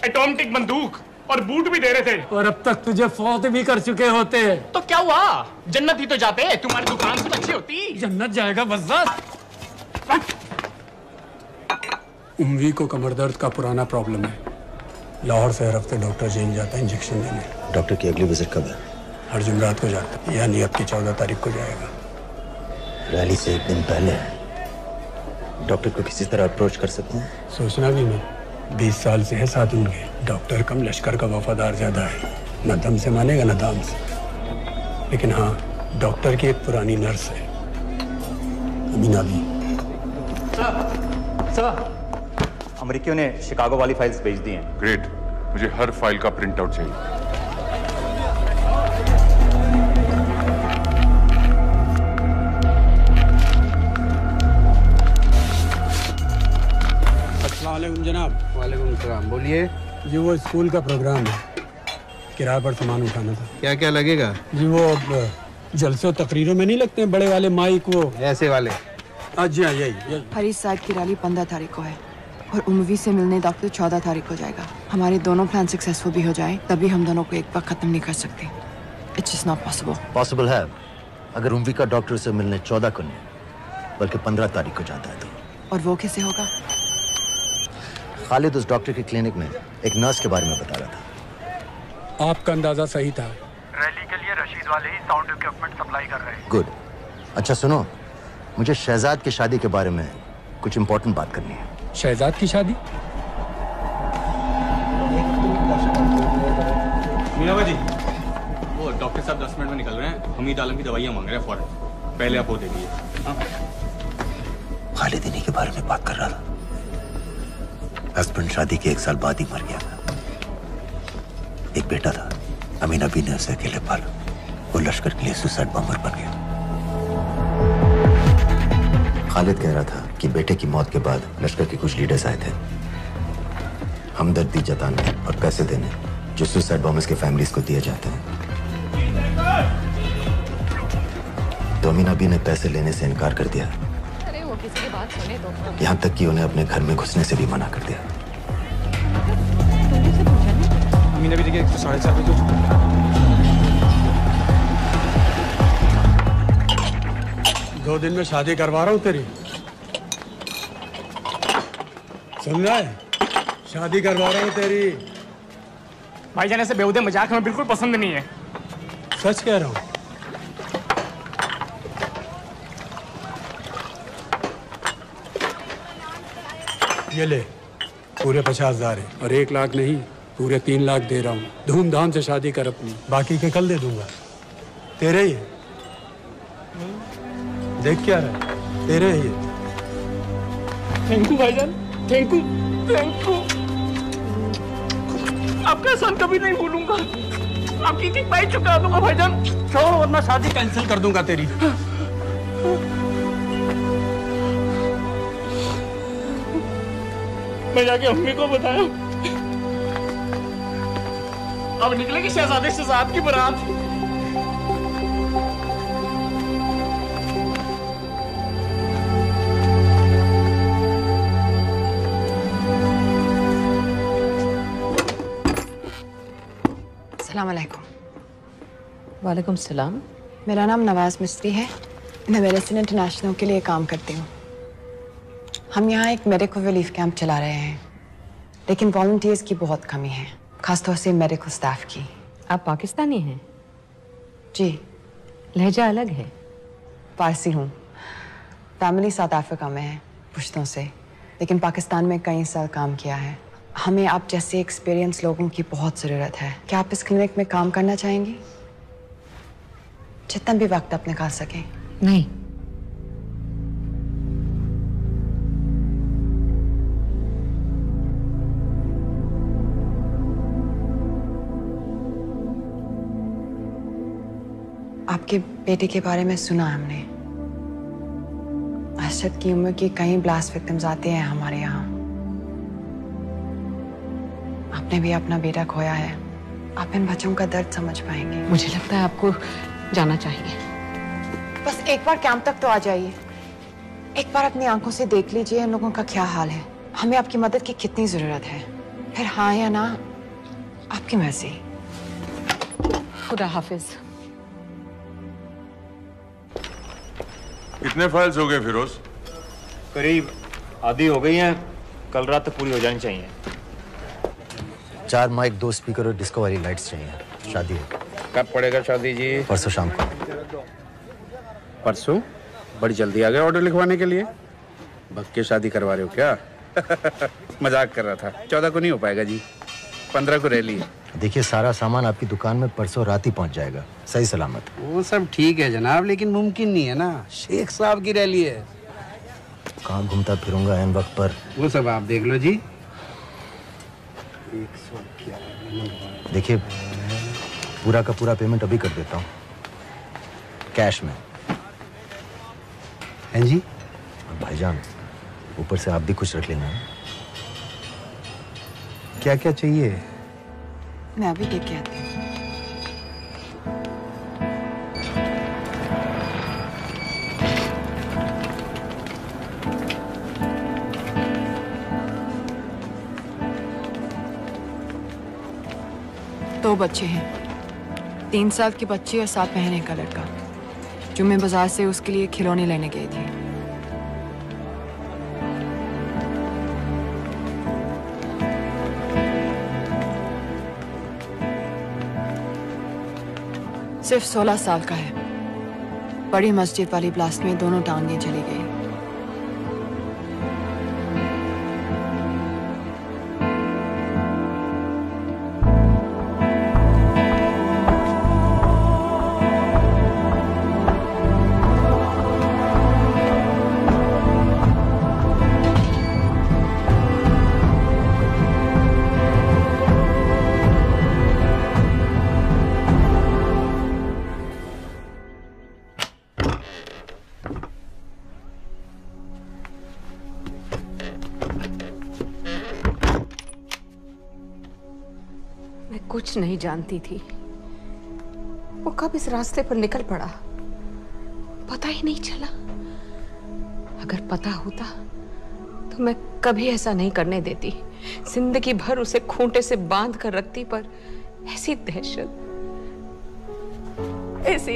एटॉमिक बंदूक और बूट भी दे रहे थे।
और अब तक तुझे फौत भी कर चुके होते हैं।
तो क्या हुआ, जन्नत ही तो जाते, तुम्हारी दुकान से अच्छी होती।
जन्नत जाएगा बज़्ज़ात। उम्वी को कमर दर्द का पुराना प्रॉब्लम है, लाहौर से हर हफ्ते डॉक्टर जेल जाता है इंजेक्शन देने।
डॉक्टर की अगली विजिट कब है?
हर जुमरात को जाता है, यानी अब की 14 तारीख को जाएगा।
रैली से 1 दिन पहले डॉक्टर को किसी तरह अप्रोच कर सकते हैं?
सोचना भी नहीं, 20 साल से है साथ उनके। डॉक्टर कम लश्कर का वफादार ज्यादा है, न दम से मानेगा न दाम से। लेकिन हाँ, डॉक्टर की एक पुरानी नर्स है अमीना भी।
सर अमेरिकियों ने शिकागो वाली फाइल्स भेज दी हैं।
ग्रेट, मुझे हर फाइल का प्रिंट आउट चाहिए।
अस्सलामुअलैकुम जनाब।
वालेकुम सलाम, बोलिए।
जी वो स्कूल का प्रोग्राम है, किराए पर सामान उठाना था।
क्या क्या लगेगा?
जी वो जलसे और तकरीरों में नहीं लगते हैं बड़े वाले माइक, वो
ऐसे वाले?
जी हाँ यही।
हरीश साहब की रैली 15 तारीख को है और उम्वी से मिलने डॉक्टर 14 तारीख को जाएगा। हमारे दोनों प्लान सक्सेसफुल भी हो जाए तभी हम दोनों को एक बार खत्म नहीं कर सकते। It's just not possible.
Possible है अगर उम्वी का डॉक्टर से मिलने 14 को नहीं बल्कि 15 तारीख को जाता है तो।
और वो कैसे होगा?
खालिद उस डॉक्टर के क्लिनिक में एक नर्स के बारे में बता रहा था।
आपका अंदाजा सही था।
रैली के लिए रशीद वाले ही साउंड इक्विपमेंट सप्लाई कर रहे हैं।
गुड। अच्छा सुनो, मुझे शहजाद की शादी के बारे में कुछ इंपॉर्टेंट बात करनी है।
शहजाद की शादी?
मीनाबा जी, वो डॉक्टर साहब 10 मिनट में निकल रहे हैं, हमीद आलम की दवाइयाँ मांग रहे हैं फौरन, पहले आप वो दे दीजिए।
खालिद इन्हीं के बारे में बात कर रहा था। हस्बैंड शादी के 1 साल बाद ही मर गया था। एक बेटा था, अमीना बी ने उसे अकेले पाला। वो लश्कर के लिए सुसाइड बॉम्बर बन गया। खालिद कह रहा था कि बेटे की मौत के बाद लश्कर के कुछ लीडर्स आए थे हमदर्दी जताने और पैसे देने जो सुसाइड बॉम्बर्स के फैमिलीज को दिए जाते हैं। तो अमीना बी ने पैसे लेने से इनकार कर दिया।
अरे वो किसी की बात सुने तो।
यहाँ तक कि उन्हें अपने घर में घुसने से भी मना कर दिया।
अमीना बी देखिए 4:30 बजे।
दो दिन में शादी करवा रहा हूँ तेरी, सुन रहा है? शादी करवा रहा हूँ तेरी।
भाईजान ऐसे बेहुदे मजाक हमें बिल्कुल पसंद नहीं है।
सच कह रहा हूँ। ये ले, पूरे 50,000 है और 1 लाख नहीं पूरे 3 लाख दे रहा हूँ। धूमधाम से शादी कर अपनी, बाकी के कल दे दूंगा। तेरे ही है, देख क्या रहा है, तेरे ही है।
थैंक यू भाईजान, थैंक यू थैंक यू। आपका एहसान कभी नहीं भूलूंगा, आपकी एक पाई चुका दूंगा भाईजान।
छोड़ वरना शादी कैंसिल कर दूंगा तेरी।
मैं जाके अम्मी को बताया, अब निकलेगी शहजादे शहजाद की बारात।
अस्सलाम वालेकुम।
वालेकुम सलाम।
मेरा नाम नवाज मिस्त्री है। मैं मेडिसिन इंटरनेशनल के लिए काम करती हूँ। हम यहाँ एक मेडिकल रिलीफ कैंप चला रहे हैं, लेकिन वॉलंटियर्स की बहुत कमी है, खासतौर से मेडिकल स्टाफ की।
आप पाकिस्तानी हैं?
जी।
लहजा अलग है।
पारसी हूँ। फैमिली साउथ अफ्रीका में है पुश्तों से, लेकिन पाकिस्तान में कई साल काम किया है। हमें आप जैसे एक्सपीरियंस लोगों की बहुत ज़रूरत है। क्या आप इस क्लिनिक में काम करना चाहेंगी? जितना भी वक्त आप निकाल सकें।
नहीं।
आपके बेटे के बारे में सुना हमने। अरशद की उम्र के कई ब्लास्ट विक्टिम्स आते हैं हमारे यहाँ। आपने भी अपना बेटा खोया है। आप इन बच्चों का दर्द समझ पाएंगे।
मुझे लगता है आपको जाना चाहिए।
बस एक बार कैंप तक तो आ जाइए। एक बार अपनी आंखों से देख लीजिए इन लोगों का क्या हाल है। हमें आपकी मदद की कितनी जरूरत है। फिर हाँ या ना आपकी मर्जी।
खुदा हाफिज।
कितने फाइल्स हो गए फिरोज?
करीब आधी हो गई हैं। कल रात तक पूरी हो जानी चाहिए।
4 माइक, 2 स्पीकर और डिस्को वाली लाइट्स चाहिए। शादी है।
कब पड़ेगा शादी जी?
परसों शाम को।
परसों? बड़ी जल्दी आ गए ऑर्डर लिखवाने के लिए। भग के शादी करवा रहे हो क्या? मजाक कर रहा था। 14 को नहीं हो पाएगा जी, 15 को रैली है।
देखिए, सारा सामान आपकी दुकान में परसों रात ही पहुंच जाएगा, सही सलामत।
वो सब ठीक है जनाब, लेकिन मुमकिन नहीं है ना। शेख साहब की रैली है।
कहाँ घूमता फिरूंगा एन वक्त पर?
वो सब आप देख लो जी।
देखिए, पूरा का पूरा पेमेंट अभी कर देता हूँ, कैश में।
हैं जी?
और भाईजान, ऊपर से आप भी कुछ रख लेना।
क्या क्या चाहिए?
मैं अभी देख के आती हूँ। दो बच्चे हैं, 3 साल की बच्ची और 7 महीने का लड़का, जो मैं बाजार से उसके लिए खिलौने लेने गई थी। सिर्फ 16 साल का है। बड़ी मस्जिद वाली ब्लास्ट में दोनों टांगें चली गई।
कुछ नहीं जानती थी वो कब इस रास्ते पर निकल पड़ा, पता ही नहीं चला। अगर पता होता तो मैं कभी ऐसा नहीं करने देती। जिंदगी भर उसे खूंटे से बांध कर रखती, पर ऐसी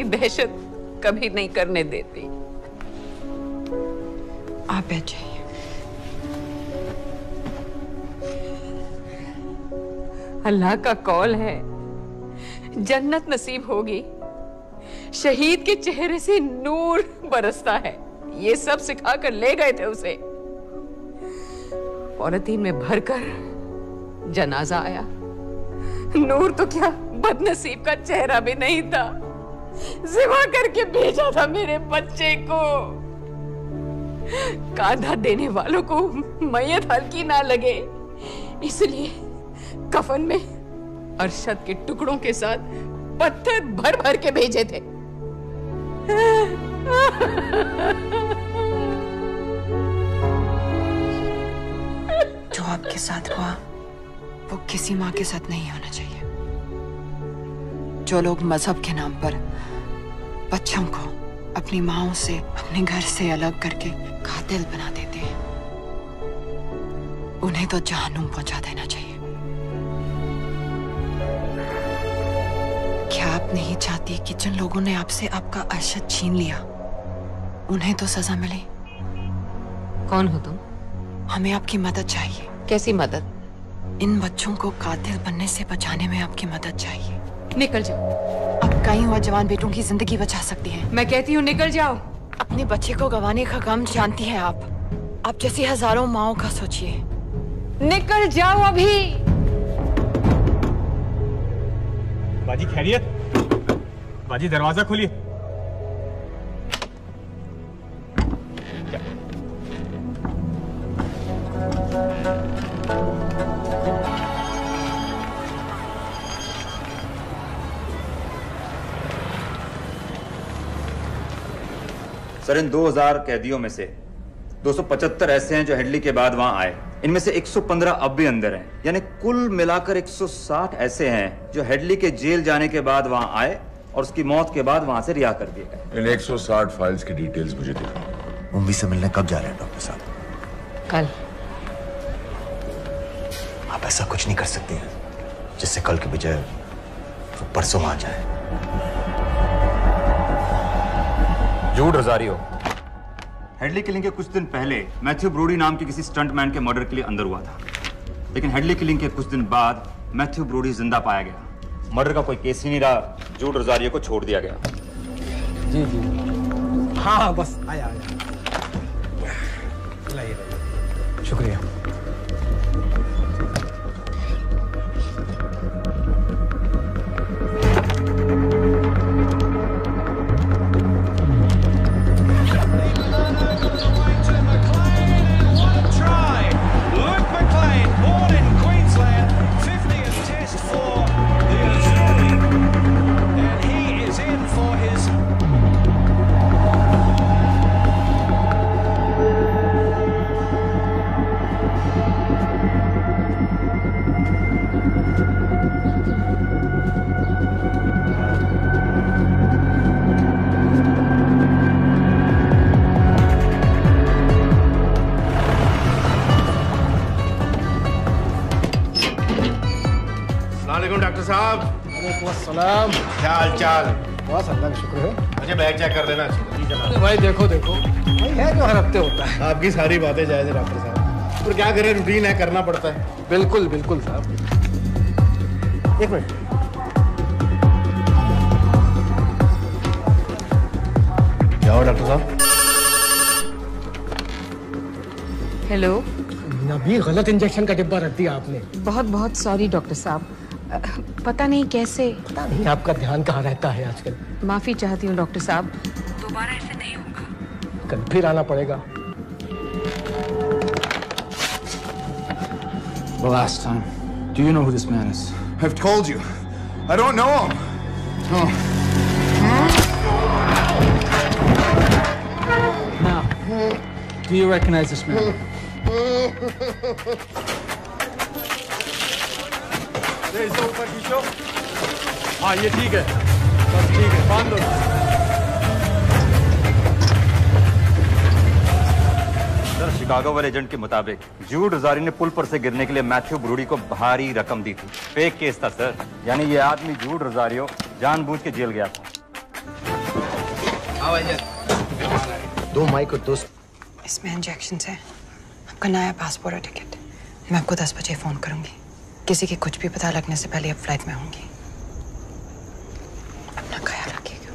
दहशत कभी नहीं करने देती।
आप बैठ जाइए।
अल्लाह का कौल है, जन्नत नसीब होगी। शहीद के चेहरे से नूर बरसता है। ये सब सिखा कर ले गए थे उसे। पॉलिथीन में भरकर जनाजा आया। नूर तो क्या, बदनसीब का चेहरा भी नहीं था। जिमा करके भेजा था मेरे बच्चे को। कांधा देने वालों को मैयत हल्की ना लगे, इसलिए कफन में अरशद के टुकड़ों के साथ पत्थर भर भर के भेजे थे।
जो आपके साथ हुआ वो किसी माँ के साथ नहीं होना चाहिए। जो लोग मजहब के नाम पर बच्चों को अपनी माँओं से, अपने घर से अलग करके कातिल बना देते हैं, उन्हें तो जहन्नुम पहुंचा देना चाहिए। क्या आप नहीं चाहती कि जिन लोगों ने आपसे आपका अर्शद छीन लिया उन्हें तो सजा मिले?
कौन हो तुम?
हमें आपकी मदद चाहिए।
कैसी मदद?
इन बच्चों को कातिल बनने से बचाने में आपकी मदद चाहिए।
निकल जाओ।
आप कई और जवान बेटों की जिंदगी बचा सकती हैं।
मैं कहती हूँ निकल जाओ।
अपने बच्चे को गंवाने का गम जानती हैं आप जैसी हजारों माओं का सोचिए।
निकल जाओ अभी।
बाजी खैरियत? बाजी दरवाजा खोलिए।
सर, इन 2000 कैदियों में से 275 ऐसे हैं जो हेडली के बाद वहां आए। इनमें से 115 अब भी अंदर हैं, यानी कुल मिलाकर 160 ऐसे हैं जो हेडली के जेल जाने के बाद वहां आए और उसकी मौत के बाद वहां से रिहा कर दिए गए।
इन 160 फाइल्स की डिटेल्स मुझे दिखाओ।
मुंबई से मिलने कब जा रहे हैं डॉक्टर साहब?
कल।
आप ऐसा कुछ नहीं कर सकते हैं जिससे कल के बजाय वो परसों आ जाए।
झूठ रोजारियो। हेडली किलिंग के कुछ दिन पहले मैथ्यू ब्रोडी नाम के किसी स्टंटमैन के मर्डर के लिए अंदर हुआ था, लेकिन हेडली किलिंग के कुछ दिन बाद मैथ्यू ब्रोडी जिंदा पाया गया। मर्डर का कोई केस ही नहीं रहा, झूठ रोजारियो को छोड़ दिया गया।
जी जी हाँ बस आया लाइए।
शुक्रिया।
डॉक्टर साहब।
सलाम।
क्या हाल चाल?
बस अल्लाह का शुक्र है।
मुझे बैग चेक कर देना।
अरे भाई देखो देखो भाई है जो हर हफ्ते होता है।
आपकी सारी बातें जायज है डॉक्टर साहब, पर क्या करें, रूटीन है, करना पड़ता है।
बिल्कुल बिल्कुल साहब। एक मिनट।
क्या हो डॉक्टर साहब?
हेलो।
नबी गलत इंजेक्शन का डिब्बा रख दिया आपने।
बहुत बहुत सॉरी डॉक्टर साहब, पता नहीं कैसे।
पता नहीं आपका ध्यान कहाँ रहता है आजकल।
माफी चाहती हूँ डॉक्टर साहब, दोबारा ऐसे नहीं होगा।
कल फिर आना पड़ेगा।
The last time. Do you know who this man is?
I've told you. I don't know him. Oh.
Now, do you recognize this man?
ऊपर खींचो। हाँ ये ठीक है, बस ठीक है, बांध दो।
सर, शिकागो वाले एजेंट के मुताबिक जूड रोजारी ने पुल पर से गिरने के लिए मैथ्यू ब्रूडी को भारी रकम दी थी। फेक केस था सर, यानी ये आदमी जूड रोजारियो जानबूझ के जेल गया था।
दो माइक और दो।
इसमें इंजेक्शन है, आपका नया पासपोर्ट और टिकट। मैं आपको 10 बजे फोन करूंगी। किसी के कुछ भी पता लगने से पहले आप फ्लाइट में होंगी। अपना ख्याल रखिएगा।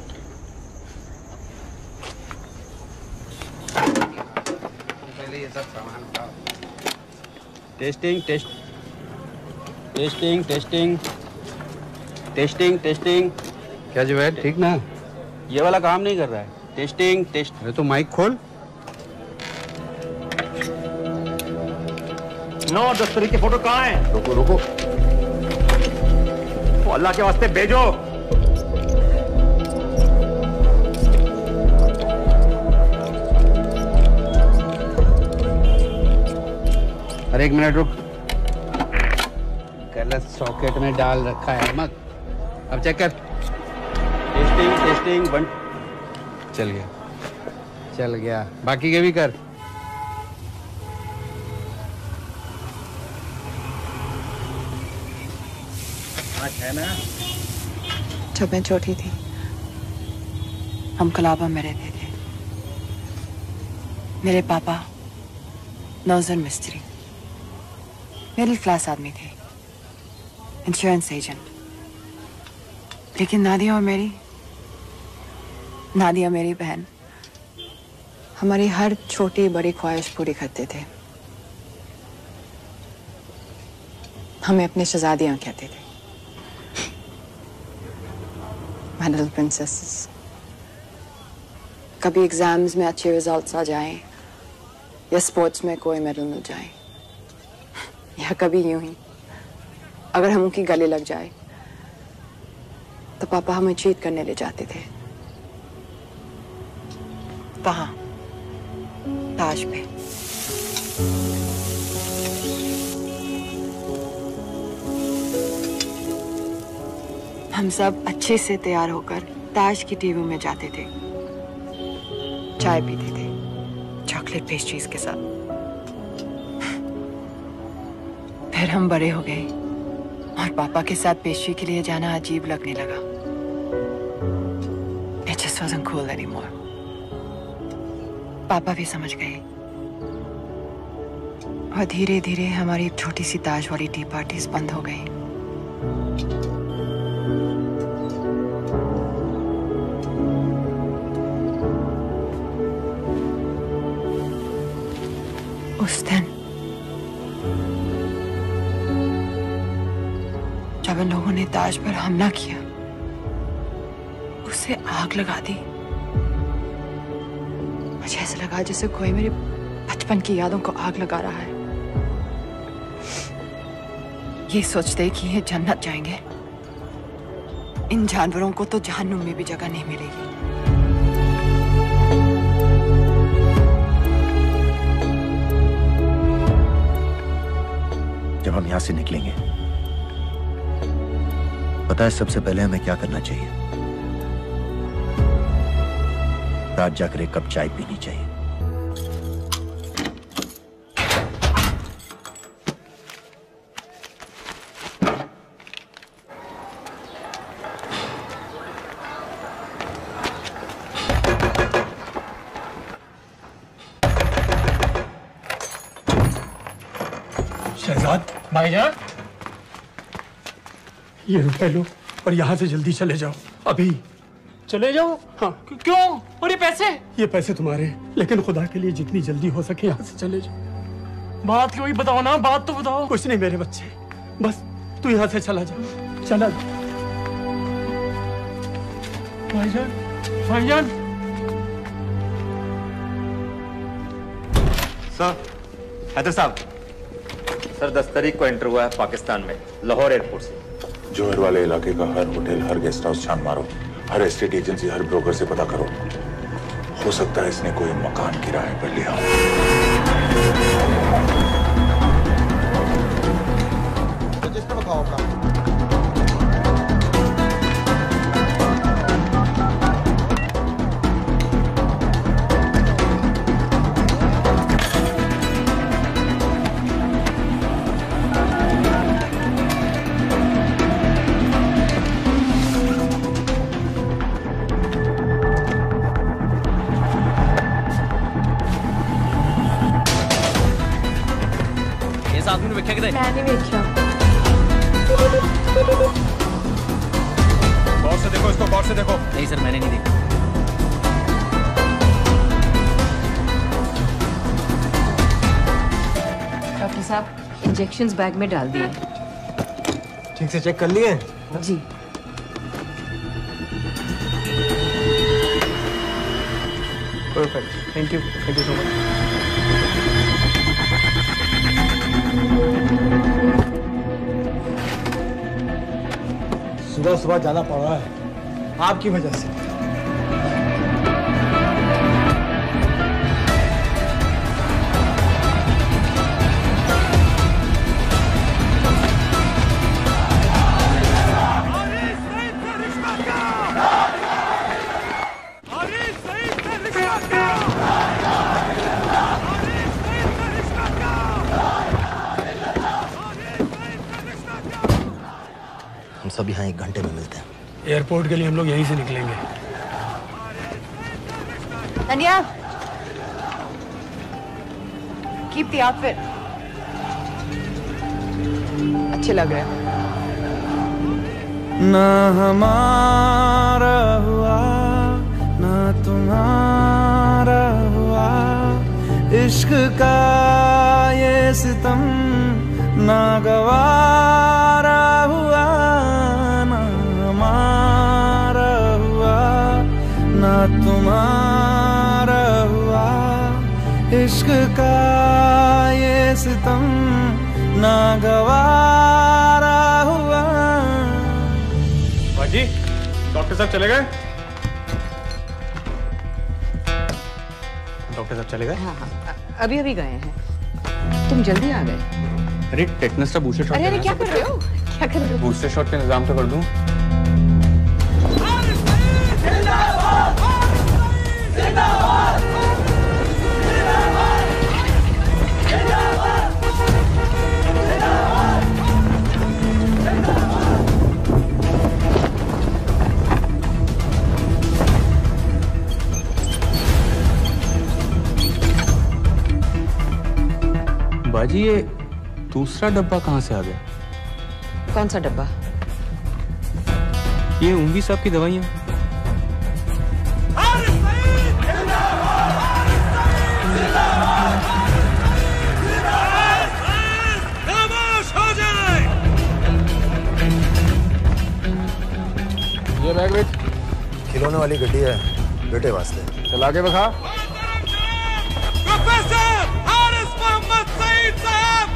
पहले ये सब सामान उठाओ। Testing testing testing testing testing. क्या जुबैर, ठीक ना? ये वाला काम नहीं कर रहा है। Testing test. अरे तो माइक खोल।
नो, दस्तरी की फोटो कहाँ है?
रुको रुको।
तो अल्लाह के वास्ते भेजो।
अरे एक मिनट रुक, गलत सॉकेट में डाल रखा है मत। अब चेक कर। Testing testing one. चल गया, बाकी के भी कर। है ना?
जब मैं छोटी थी हम कलाबा में रहते थे। मेरे पापा नौजर मिस्त्री, मिडिल क्लास आदमी थे, इंश्योरेंस एजेंट। लेकिन नादिया मेरी बहन हमारी हर छोटी बड़ी ख्वाहिश पूरी करते थे। हमें अपने शहजादियां कहते थे, My little princesses। कभी एग्जाम्स में अच्छे रिजल्ट्स आ जाएं या स्पोर्ट्स में कोई मेडल मिल जाए, या कभी यूं ही अगर हम उनकी गले लग जाए तो पापा हमें चीट करने ले जाते थे। कहाँ? ताश पे। हम सब अच्छे से तैयार होकर ताश की टीवी में जाते थे, चाय पीते थे चॉकलेट पेस्ट्रीज के साथ। फिर हम बड़े हो गए और पापा के साथ पेस्ट्री के लिए जाना अजीब लगने लगा। It just wasn't cool anymore। पापा भी समझ गए और धीरे धीरे हमारी छोटी सी ताश वाली टी पार्टीज बंद हो गई। उस दिन जब इन लोगों ने ताज पर हमला किया, उसे आग लगा दी। मुझे ऐसा लगा जैसे कोई मेरे बचपन की यादों को आग लगा रहा है। ये सोचते कि ये जन्नत जाएंगे, इन जानवरों को तो जहन्नुम में भी जगह नहीं मिलेगी।
जब हम यहां से निकलेंगे, पता है सबसे पहले हमें क्या करना चाहिए? रात जाकर एक कप चाय पीनी चाहिए।
शहजाद भाईजान, ये रुपए लो और यहाँ से जल्दी चले जाओ। अभी
चले जाओ?
हाँ।
क्यों? और ये पैसे?
ये पैसे तुम्हारे हैं, लेकिन खुदा के लिए जितनी जल्दी हो सके यहाँ से चले जाओ।
बात क्यों ही बताओ ना, बात तो बताओ।
कुछ नहीं मेरे बच्चे, बस तू यहाँ से चला जा, चला जा।
भाईजान, भाईजान।
सर, हैदर साहब, सर 10 तारीख को एंटर हुआ है पाकिस्तान में, लाहौर एयरपोर्ट से।
जोहर वाले इलाके का हर होटल, हर गेस्ट हाउस छान मारो, हर एस्टेट एजेंसी, हर ब्रोकर से पता करो। हो सकता है इसने कोई मकान किराए पर लिया हो।
रजिस्टर बताओ अपना।
मैं नहीं देखा।
गौर से देखो इसको, गौर से देखो।
नहीं सर, मैंने नहीं देखा।
डॉक्टर साहब, इंजेक्शंस बैग में डाल दिए।
ठीक से चेक कर लिए?
जी।
Perfect, thank you so much.
सुबह सुबह जाना पड़ रहा है आपकी वजह से।
हम सब यहाँ 1 घंटे में मिलते हैं।
एयरपोर्ट के लिए हम लोग यहीं से निकलेंगे।
तनिया, कीप द आउटफिट, अच्छे लग रहे हो।
ना हमारा हुआ ना तुम्हारा हुआ, इश्क का ये सितम ना गवारा हुआ, ना हमारा हुआ ना तुम्हारा हुआ, इश्क का ये सितम ना गवारा हुआ।
बाजी, डॉक्टर साहब चले गए? डॉक्टर साहब चले गए?
हाँ हाँ, अभी अभी गए हैं। तुम जल्दी आ गए।
अरे टेटनस का बूस्टर शॉट।
अरे क्या कर रहे हो? क्या कर रहे हो?
बूस्टर शॉट का इंतजाम तो कर दूं। बाजी, ये दूसरा डब्बा कहाँ से आ गया?
कौन सा डब्बा?
ये उंगी साहब की दवाइयाँ।
खामोश हो जाए।
ये बैग बेच।
खिलौने वाली गड्डी है बेटे वास्ते।
चला के बखा।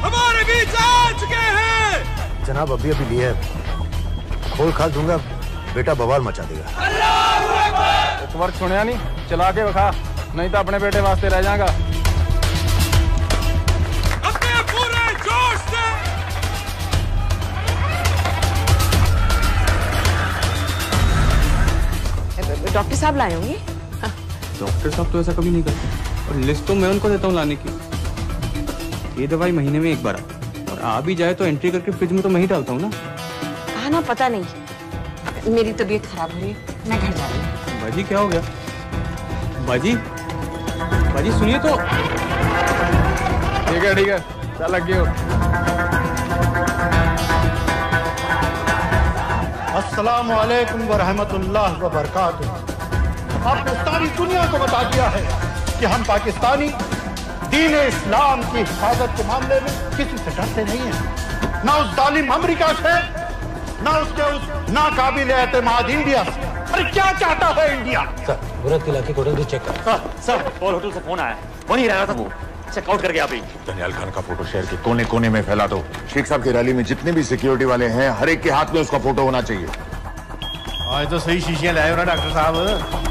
हमारे बीच आ चुके हैं।
जनाब अभी अभी लिए है, खोल खा दूंगा बेटा बवाल मचा देगा।
एक बार सुनिया नहीं, चला के बखा, नहीं तो अपने बेटे वास्ते रह जाएगा।
अपने पूरे जोश से।
डॉक्टर साहब लाए होंगे।
डॉक्टर साहब तो ऐसा कभी नहीं करते, और लिस्ट तो मैं उनको देता हूँ लाने की। ये दवाई महीने में एक बार आती है, और आ भी जाए तो एंट्री करके फ्रिज में तो मैं ही डालता हूँ ना।
हाँ ना, पता नहीं, मेरी तबीयत खराब हो रही है, मैं घर जा रही हूँ।
बाजी क्या हो गया? बाजी, बाजी सुनिए तो। ठीक है, चल लग गए हो।
अस्सलाम वालेकुम व रहमतुल्लाह व बरकातुहू। आपने सारी दुनिया को बता दिया है कि हम पाकिस्तानी दीन इस्लाम की हिफाजत के मामले में किसी से डरते नहीं हैं, ना उस जालिम अमेरिका से, ना उसके उस नाकाबिल एतमाद इंडिया से। अरे क्या चाहता है इंडिया?
सर, बुरत के इलाके को चेक कर।
सर, पॉल होटल से फोन आया, वहीं रह रहा था वो, चेकआउट करके आप ही।
दनियाल खान का फोटो शहर के कोने कोने में फैला दो। शेख साहब की रैली में जितने भी सिक्योरिटी वाले हैं, हर एक के हाथ में उसका फोटो होना चाहिए।
आज तो सही शीशियां लाए हो ना डॉक्टर साहब।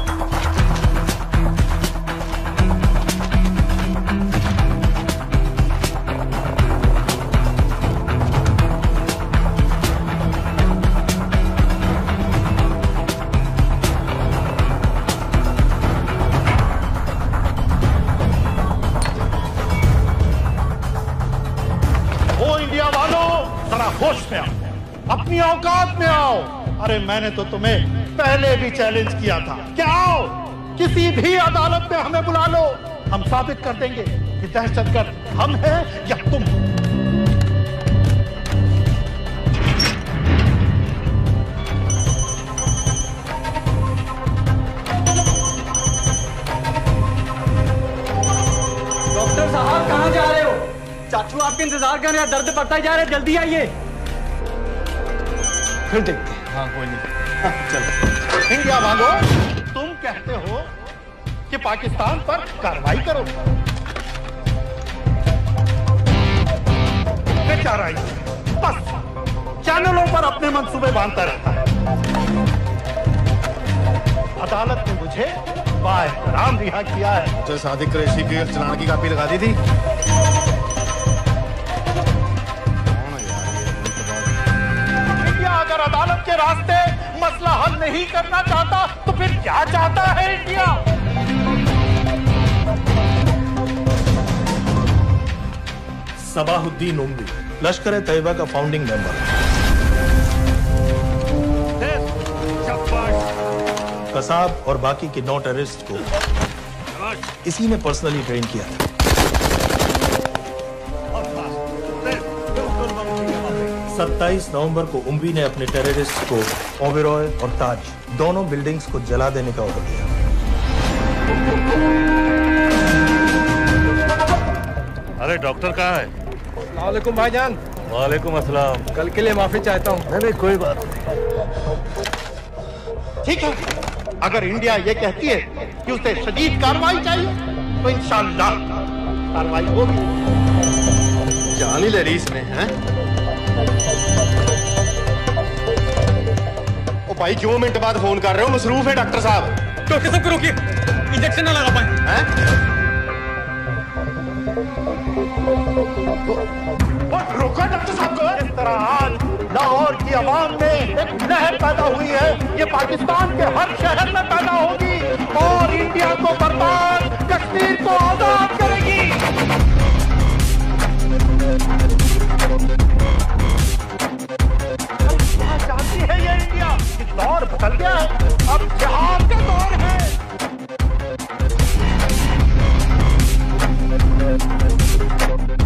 होश में आओ, अपनी औकात में आओ। अरे मैंने तो तुम्हें पहले भी चैलेंज किया था कि आओ, किसी भी अदालत में हमें बुला लो, हम साबित कर देंगे कि दहशतगर्द हम हैं या तुम।
डॉक्टर साहब कहाँ जा रहे हो? चाचू आपके इंतजार कर रहे हैं, दर्द बढ़ता जा रहा है, जल्दी आइए। फिर देखते हैं।
हाँ कोई नहीं, चलो। इंडिया वालों, तुम कहते हो कि पाकिस्तान पर कार्रवाई करो, बेचारा बस चैनलों पर अपने मंसूबे बांधता रहता है। अदालत ने मुझे बाएहतराम रिहा किया है।
जो सादिक कुरैशी की चलान की कापी लगा दी थी।
अगर अदालत के रास्ते मसला हल नहीं करना चाहता तो फिर क्या चाहता है इंडिया? सबाहुद्दीन उम्मी, लश्कर-ए-तैयबा का फाउंडिंग मेंबर। कसाब और बाकी के 9 टेररिस्ट को इसी ने पर्सनली ट्रेन किया था। 27 नवंबर को उम्वी ने अपने टेररिस्ट को ओबेरॉय और ताज दोनों बिल्डिंग्स को जला देने का ऑर्डर दिया।
अरे डॉक्टर कहाँ है?
अस्सलाम वालेकुम भाईजान।
वालेकुम अस्सलाम।
कल के लिए माफी चाहता हूँ।
नहीं कोई बात
ठीक है, अगर इंडिया ये कहती है कि उसे शदीद कार्रवाई चाहिए तो इंशाअल्लाह कार्रवाई होगी।
जान ही ले रही इसने, हैं?
ओ भाई क्यों मिनट बाद फोन कर रहे हो? मसरूफ है डॉक्टर साहब।
डॉक्टर साहब को रोकिए, इंजेक्शन ना लगा पाए।
हैं? रोका डॉक्टर साहब को। इस तरह आज लाहौर की आवाम में एक लहर पैदा हुई है, ये पाकिस्तान के हर शहर में पैदा होगी और इंडिया को बर्बाद, कश्मीर को आजाद करेगी। जानती है ये इंडिया कि दौर बदल गया है, अब जिहाद का दौर है।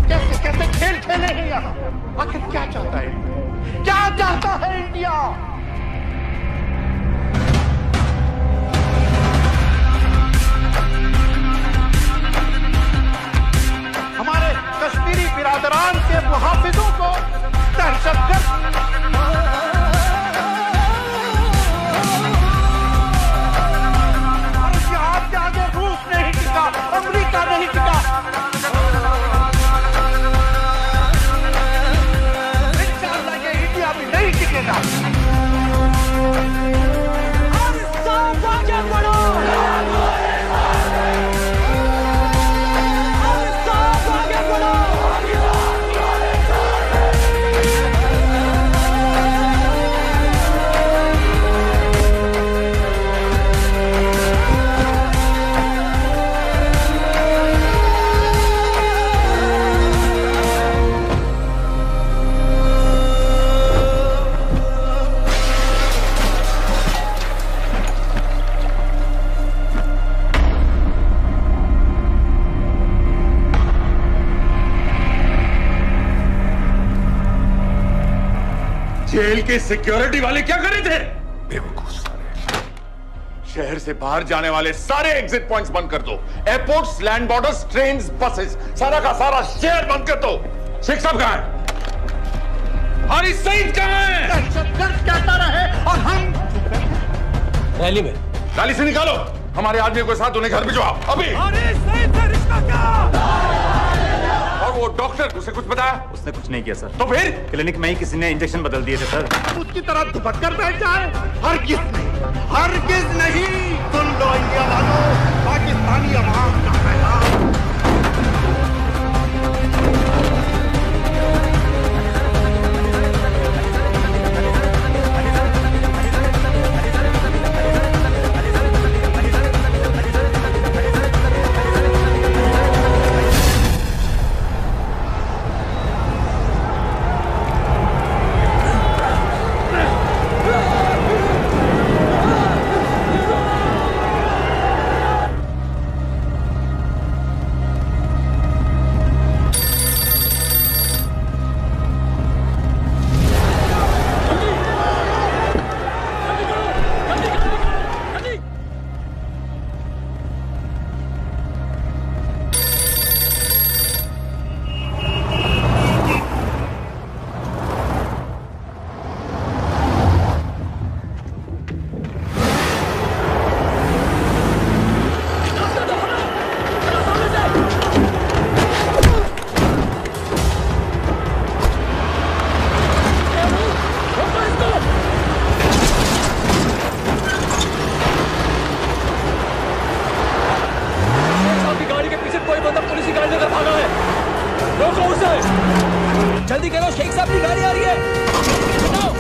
कैसे कैसे खेल खेले हैं यहाँ? आखिर क्या चाहता है? क्या चाहता है इंडिया? हमारे कश्मीरी बिरादरान के मुहाफिजों को दहशतगर्द और जिहाद के आगे रूस नहीं टिका, अमेरिका नहीं टिका। नहीं टिकेगा। आगे बढ़ो। आगे बढ़ो।
जेल के सिक्योरिटी वाले क्या कर रहे थे? बेवकूफ सारे। शहर से बाहर जाने वाले सारे एग्जिट पॉइंट्स बंद कर दो। Airports, land borders, trains, buses, सारा का सारा शहर बंद कर दो। शेख साहब कहां है? हारिस सईद कहां है? दहशतगर्द कहता रहे और हम
रैली में।
रैली से निकालो हमारे आदमी को साथ उन्हें घर भिजवाओ अभी।
हारिस सईद से रिश्ता क्या?
और वो डॉक्टर उसे कुछ बताया?
उसने कुछ नहीं किया सर।
तो फिर
क्लिनिक में ही किसी ने इंजेक्शन बदल दिए थे सर।
उसकी तरह दुपट कर बैठ जाए? हरगिज नहीं। सुन लो इंडिया वालों, पाकिस्तानी अवाम का पैगाम।
जल्दी करो, शेख साहब की गाड़ी आ रही है। हटाओ।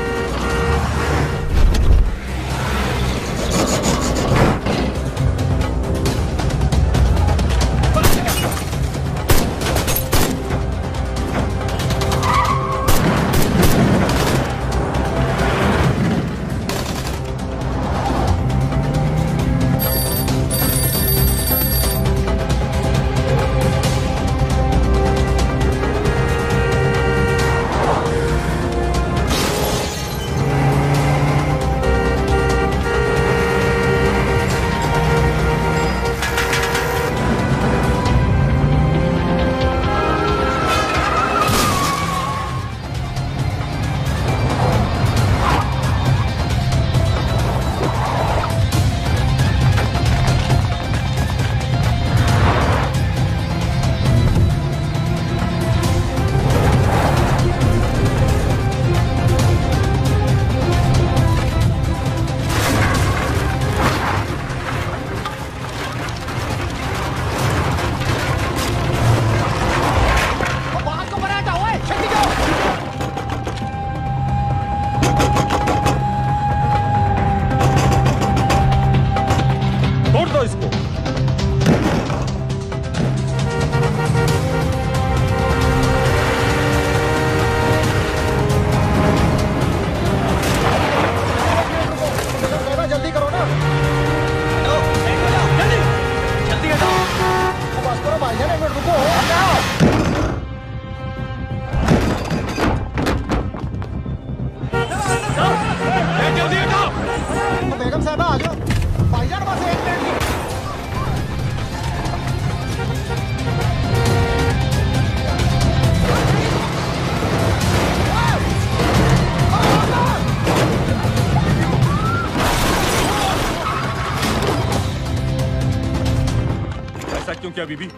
क्यों किया बीबी?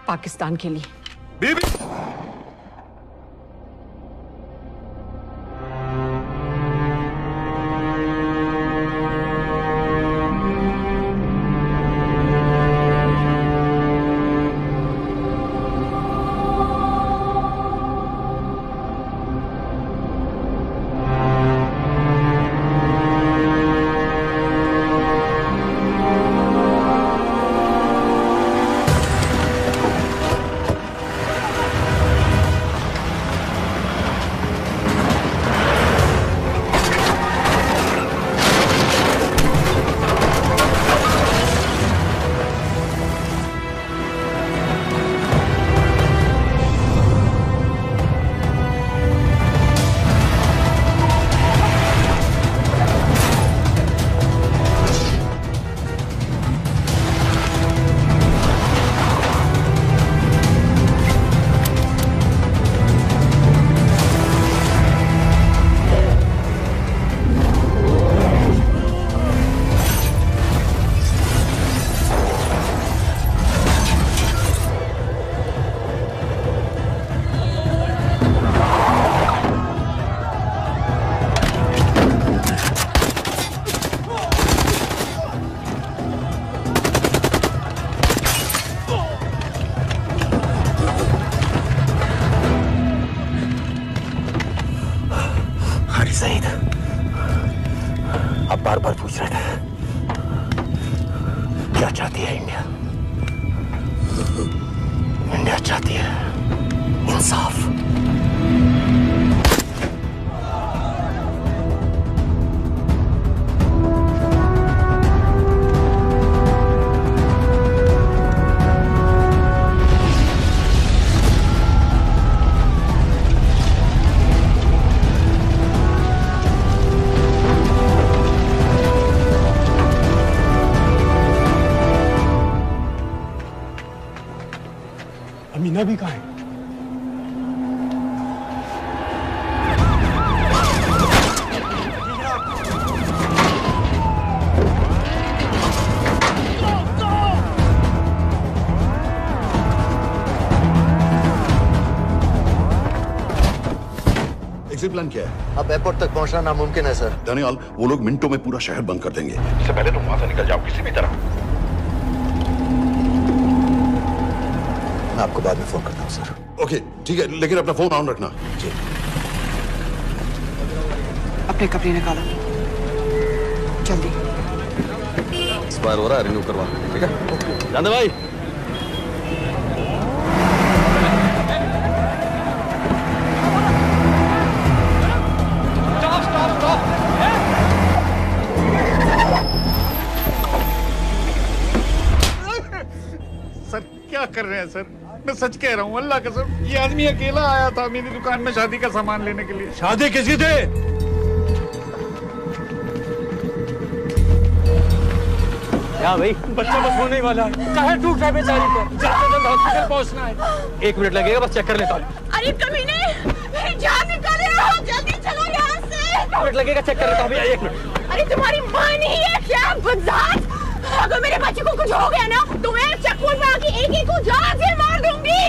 पाकिस्तान के लिए।
बीबी
बार पूछ रहे थे क्या चाहती है इंडिया। इंडिया चाहती है इंसाफ।
अमीना भी कहाँ है?
एग्जिट प्लान क्या है?
अब एयरपोर्ट तक पहुंचना नामुमकिन है सर।
दानियाल, वो लोग मिनटों में पूरा शहर बंद कर देंगे। इससे पहले तुम वहां से निकल जाओ किसी भी तरह।
मैं आपको बाद में फोन करता हूँ सर।
ओके ठीक है, लेकिन अपना फोन ऑन रखना। जी।
अपने कपड़े निकालो जल्दी।
एक्सपायर हो रहा है, रिन्यू करवा। ठीक है जानते भाई।
सर क्या कर रहे हैं सर? मैं सच कह रहा हूँ, अल्लाह कसम, ये आदमी अकेला आया था मेरी दुकान में शादी का सामान लेने के लिए।
शादी किसकी थी?
क्या भाई, बच्चा बस होने ही वाला है। कहाँ टूट रहा है बेचारी पर, जल्द से जल्द हॉस्पिटल पहुंचना है। 1 मिनट लगेगा, बस चेक कर लेता हूँ।
अरे कमीने, मेरी जान निकाल रहे हो, जल्दी चलो यहाँ से।
1 मिनट लगेगा, चेक कर लेता हूँ भैया, 1 मिनट।
अरे तुम्हारी माँ नहीं है क्या बदजात? अगर मेरे बच्चे को कुछ हो गया ना तो मैं चक्कू में आके एक को जान से मार दूंगी।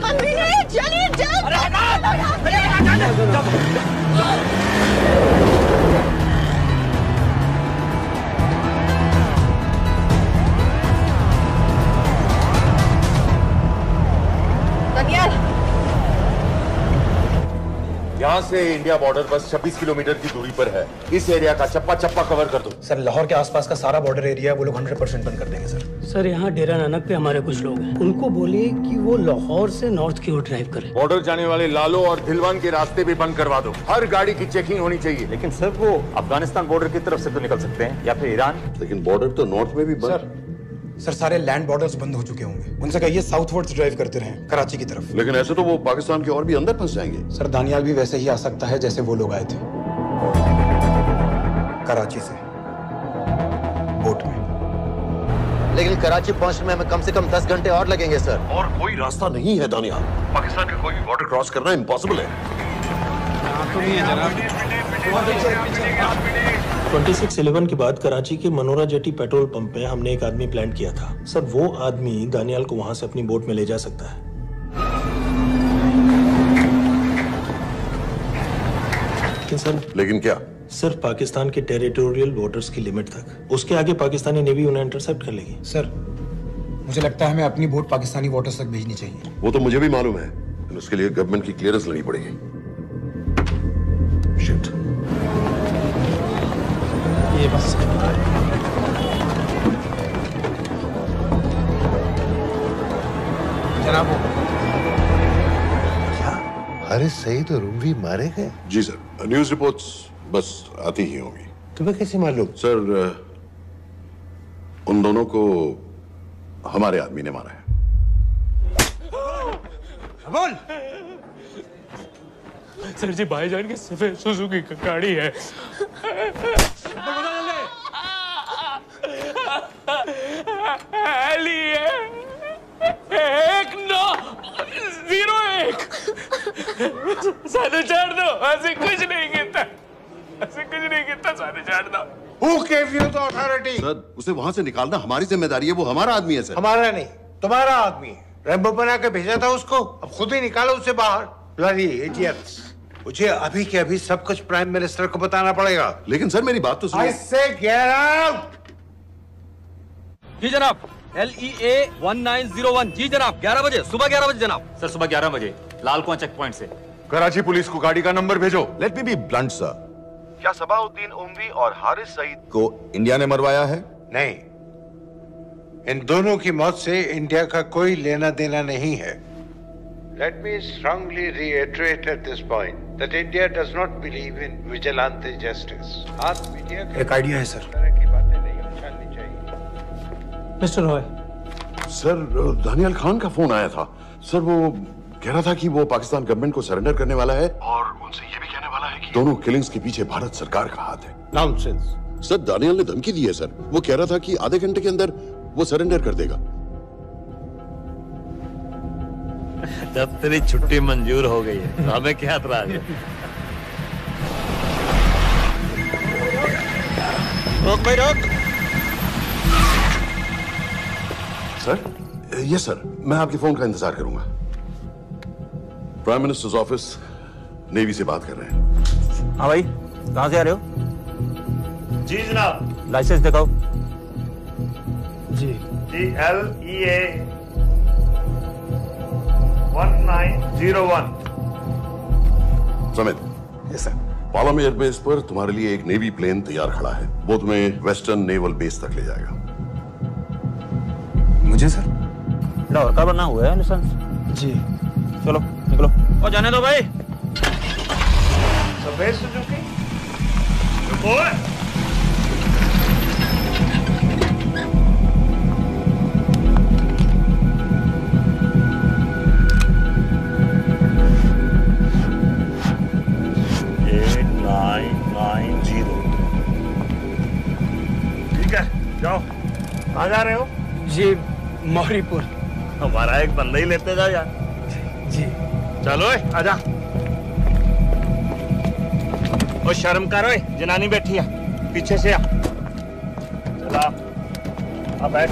कमीने चलिए जल्द।
यहाँ से इंडिया बॉर्डर बस 26 किलोमीटर की दूरी पर है। इस एरिया का चप्पा चप्पा कवर कर दो।
सर लाहौर के आसपास का सारा बॉर्डर एरिया वो लोग 100% बंद कर देंगे सर।
सर यहाँ डेरा नानक पे हमारे कुछ लोग हैं, उनको बोलिए कि वो लाहौर से नॉर्थ की ओर ड्राइव करें।
बॉर्डर जाने वाले लालो और धिलवान के रास्ते भी बंद करवा दो। हर गाड़ी की चेकिंग होनी चाहिए।
लेकिन सर वो अफगानिस्तान बॉर्डर की तरफ से तो निकल सकते हैं, या फिर ईरान।
लेकिन बॉर्डर तो नॉर्थ में भी बंद।
सर सारे लैंड बॉर्डर्स बंद हो चुके होंगे, उनसे कहिए साउथवर्ड्स ड्राइव करते रहें कराची की तरफ।
लेकिन ऐसे तो वो पाकिस्तान के और भी अंदर फंस जाएंगे।
सर दानियाल भी वैसे ही आ सकता है जैसे वो लोग आए थे, कराची से बोट में।
लेकिन कराची पहुंचने में हमें कम से कम 10 घंटे और लगेंगे सर।
और कोई रास्ता नहीं है दानियाल, पाकिस्तान का कोई भी बॉर्डर क्रॉस करना इम्पॉसिबल है।
तो नहीं है जनाब।
26/11 के बाद कराची के मनोरा जेटी पेट्रोल पंप पे हमने एक आदमी प्लान किया था। सर वो आदमी दानियाल को वहां से अपनी बोट में ले जा सकता है।
लेकिन क्या?
सिर्फ पाकिस्तान के टेरिटोरियल वाटर्स की लिमिट तक। उसके आगे पाकिस्तानी नेवी उन्हें इंटरसेप्ट कर लेगी।
सर मुझे लगता है हमें अपनी बोट पाकिस्तानी वाटर्स तक भेजनी चाहिए।
वो तो मुझे भी मालूम है, लेकिन उसके लिए गवर्नमेंट की क्लियरेंस लेनी पड़ेगी। शिट।
ये बस
जनाब
हारिस सईद और उमवी मारे गए?
जी सर, न्यूज रिपोर्ट्स बस आती ही होंगी।
तुम्हें कैसे मालूम?
सर उन दोनों को हमारे आदमी ने मारा है।
बोल।
सर जी भाईजान की सफेद सुजुकी की गाड़ी है। एक 901 साढ़े चार दो। ऐसे कुछ नहीं कहता, ऐसे कुछ नहीं कहता। साढ़े चार दो।
Who gave you the authority?
Sir उसे वहां से निकालना हमारी जिम्मेदारी है, वो हमारा आदमी है सर।
हमारा नहीं, तुम्हारा आदमी है। रैम्बो बना के भेजा था उसको, अब खुद ही निकालो उसे बाहर। Bloody idiots! मुझे अभी के अभी सब कुछ प्राइम मिनिस्टर को बताना पड़ेगा।
लेकिन सर मेरी बात तो सुनो।
I say get out!
जी जनाब। LEA 1901। जी जनाब, 11 बजे, सुबह 11 बजे जनाब।
सर सुबह 11 बजे लाल कुआं चेक पॉइंट से।
कराची पुलिस को गाड़ी का नंबर भेजो।
Let me be blunt sir.
क्या सबाउद्दीन उमवी और हारिस सईद
को इंडिया ने मरवाया है?
नहीं, इन दोनों की मौत से इंडिया का कोई लेना देना नहीं है। Let me strongly reiterate at this point that India does not believe in vigilante justice. आप मीडिया के
एक आइडिया है सर।
तरह की बातें नहीं उछालनी चाहिए।
मिस्टर रॉय।
सर दानियाल खान का फोन आया था। सर वो कह रहा था कि वो पाकिस्तान गवर्नमेंट को सरेंडर करने वाला है और उनसे ये भी कहने वाला है कि दोनों किलिंग्स के पीछे भारत सरकार का हाथ है।
Nonsense.
सर दानियाल ने धमकी दी है सर। वो कह रहा था कि आधे घंटे के अंदर वो सरेंडर कर देगा।
जब तेरी छुट्टी मंजूर हो गई है तो हमें क्या एतराज है?
रोक भाई रोक।
सर यस सर, मैं आपके फोन का इंतजार करूंगा। प्राइम मिनिस्टर्स ऑफिस नेवी से बात कर रहे हैं।
हाँ भाई, कहाँ से आ रहे हो?
जी जनाब।
लाइसेंस दिखाओ।
जी।
LEA 1901।
Samit.
Yes sir.
Palam airbase पर तुम्हारे लिए एक नेवी प्लेन तैयार खड़ा है। वो तुम्हें वेस्टर्न नेवल बेस तक ले जाएगा।
मुझे सर?
लड़का बना हुआ है लाइसेंस।
जी।
चलो निकलो। और जाने दो भाई।
सफेद सुजुकी। रुको। ठीक है, जाओ। कहाँ जा रहे हो?
जी मौरीपुर।
हमारा एक बंदा ही लेते जाओ यार।
जी।
चलो आजा। ओ शर्म करो, जनानी बैठी है, पीछे से आ। चला अब बैठ।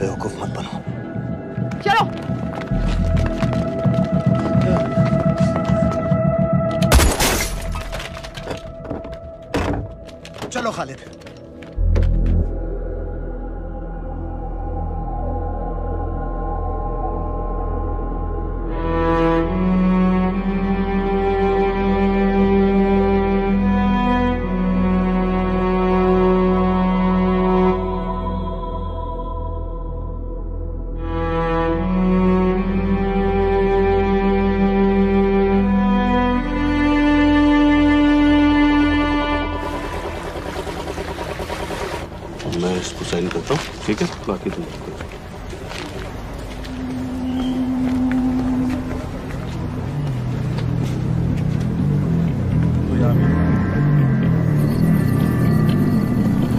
बेवकूफ मत बनो।
चलो।
चलो खालिद।
मैं इसको साइन करता हूँ, ठीक है? बाकी तुम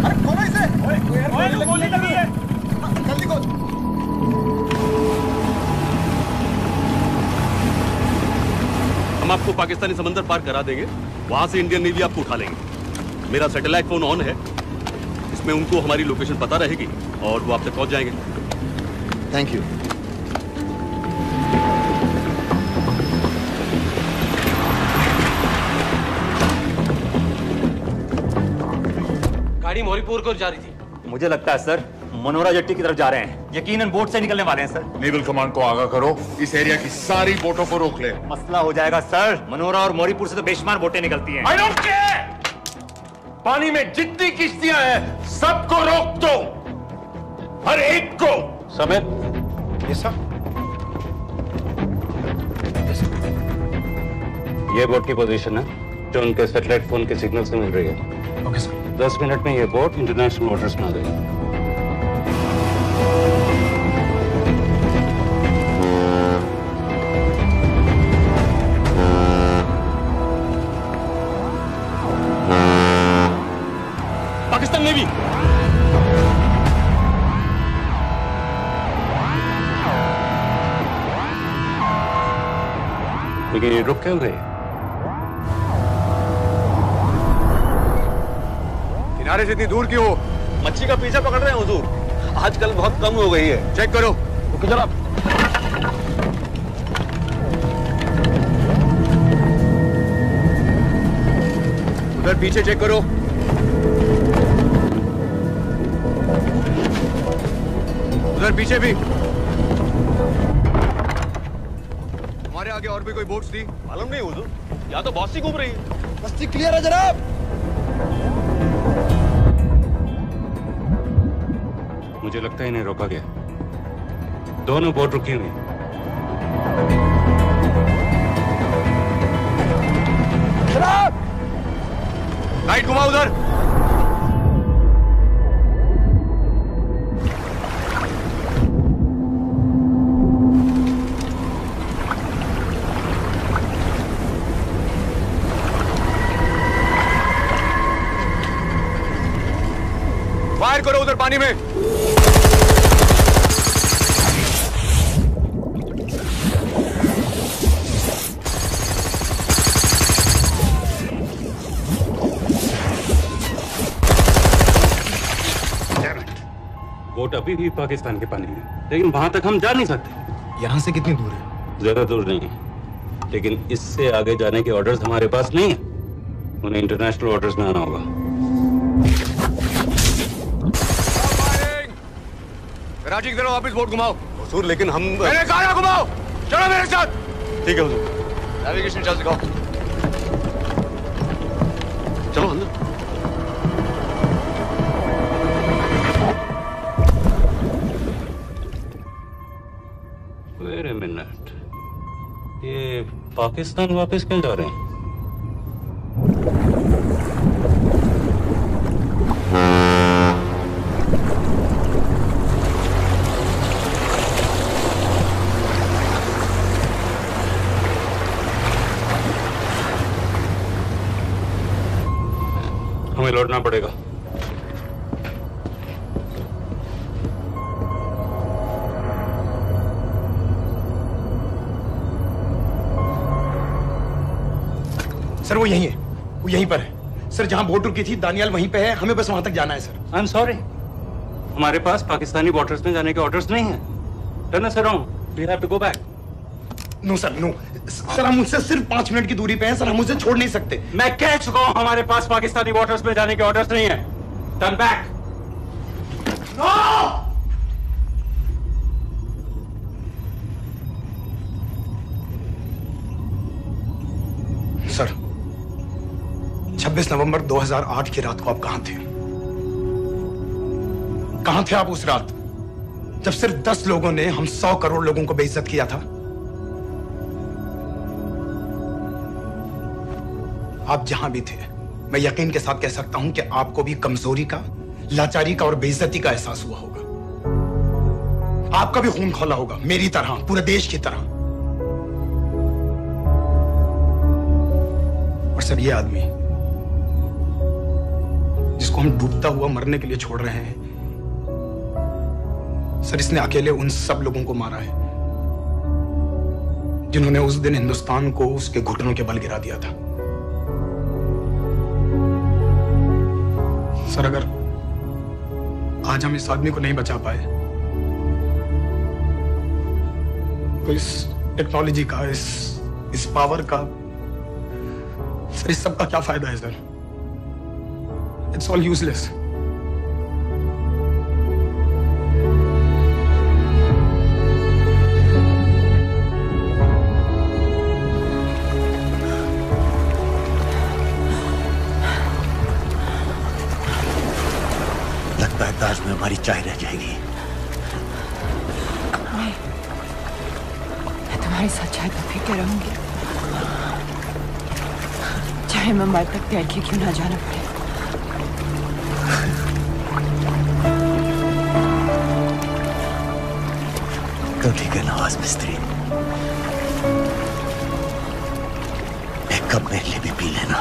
अरे खोलो इसे। ओए गोली लगी है। जल्दी खोल।
हम आपको पाकिस्तानी समंदर पार करा देंगे, वहां से इंडियन नेवी आपको उठा लेंगे। मेरा सैटेलाइट फोन ऑन है, इसमें उनको हमारी लोकेशन पता रहेगी और वो आप तक पहुंच जाएंगे।
Thank you.
गाड़ी मोरीपुर को जा रही थी। मुझे लगता है सर मनोरा जेट्टी की तरफ जा रहे हैं, यकीनन बोट से निकलने वाले हैं सर।
नेवल कमांड को आगाह करो, इस एरिया की सारी बोटों को रोक ले।
मसला हो जाएगा सर, मनोरा और मोरीपुर से तो बेशुमार बोटें निकलती हैं।
I don't care! पानी में जितनी किश्तियां हैं सबको रोक दो, हर एक को।
समेत
ये सब
ये बोट की पोजीशन है जो उनके सैटेलाइट फोन के सिग्नल से मिल रही है।
Okay sir.
10 मिनट में ये बोट इंटरनेशनल वाटर्स में आ जाएगी।
पाकिस्तान नेवी
लेकिन ये रुक क्यों गए?
किनारे से इतनी दूर क्यों?
मच्छी का पीछा पकड़ रहे हैं हुजूर, आजकल बहुत कम हो गई है।
चेक करो।
ओके जनाब।
उधर पीछे चेक करो। उधर पीछे भी। हमारे आगे और भी कोई बोट्स थी?
मालूम नहीं हुजूर, यहाँ तो बहुत सी घूम रही है।
बस्ती क्लियर है जनाब।
मुझे लगता है इन्हें रोका गया। दोनों बोट रुकी हुई।
जनाब
लाइट घुमाओ उधर। फायर करो उधर पानी में।
बोट अभी भी पाकिस्तान के पानी में, लेकिन वहां तक हम जा नहीं सकते।
यहाँ से कितनी दूर है?
ज्यादा दूर नहीं है, लेकिन इससे आगे जाने के ऑर्डर्स हमारे पास नहीं है। उन्हें इंटरनेशनल वाटर्स में आना होगा।
राजी की तरफ वापस बोट घुमाओ।
हुजूर लेकिन हम
मैंने कहा ना घुमाओ। चलो मेरे साथ।
ठीक है हुजूर।
नेविगेशन चल सिखाओ।
चलो अंदर।
वेट अ मिनट, ये पाकिस्तान वापस क्यों जा रहे हैं? हमें लौटना पड़ेगा।
सर वो यहीं है, वो यहीं पर है। सर जहां बोट रुकी थी दानियाल वहीं पे है, हमें बस वहां तक जाना है सर।
आई एम सॉरी, हमारे पास पाकिस्तानी वाटर्स में जाने के ऑर्डर्स नहीं है। Turn us around, we have to go back.
No sir no sir, हम उनसे सिर्फ 5 मिनट की दूरी पे हैं सर, हम उसे छोड़ नहीं सकते।
मैं कह चुका हूं हमारे पास पाकिस्तानी वाटर्स में जाने के ऑर्डर्स नहीं है। Turn back.
सर 26 नवंबर 2008 की रात को आप कहां थे? कहां थे आप उस रात जब सिर्फ 10 लोगों ने हम 100 करोड़ लोगों को बेइज्जत किया था? आप जहां भी थे, मैं यकीन के साथ कह सकता हूं कि आपको भी कमजोरी का, लाचारी का और बेइज्जती का एहसास हुआ होगा। आपका भी खून खौला होगा, मेरी तरह, पूरे देश की तरह। और सर ये आदमी जिसको हम डूबता हुआ मरने के लिए छोड़ रहे हैं, सर इसने अकेले उन सब लोगों को मारा है जिन्होंने उस दिन हिंदुस्तान को उसके घुटनों के बल गिरा दिया था। सर अगर आज हम इस आदमी को नहीं बचा पाए तो इस टेक्नोलॉजी का, इस पावर का, सर इस सब का क्या फायदा है सर? It's all useless.
लगता है ताज में हमारी चाय रह जाएगी।
मैं तुम्हारे साथ चाय तो पी के रहूंगी, चाहे मैं मर तक प्यार की क्यों ना जाना पड़े।
तो ठीक है नवाज मिस्त्री, एक कप मेरे लिए भी पी लेना।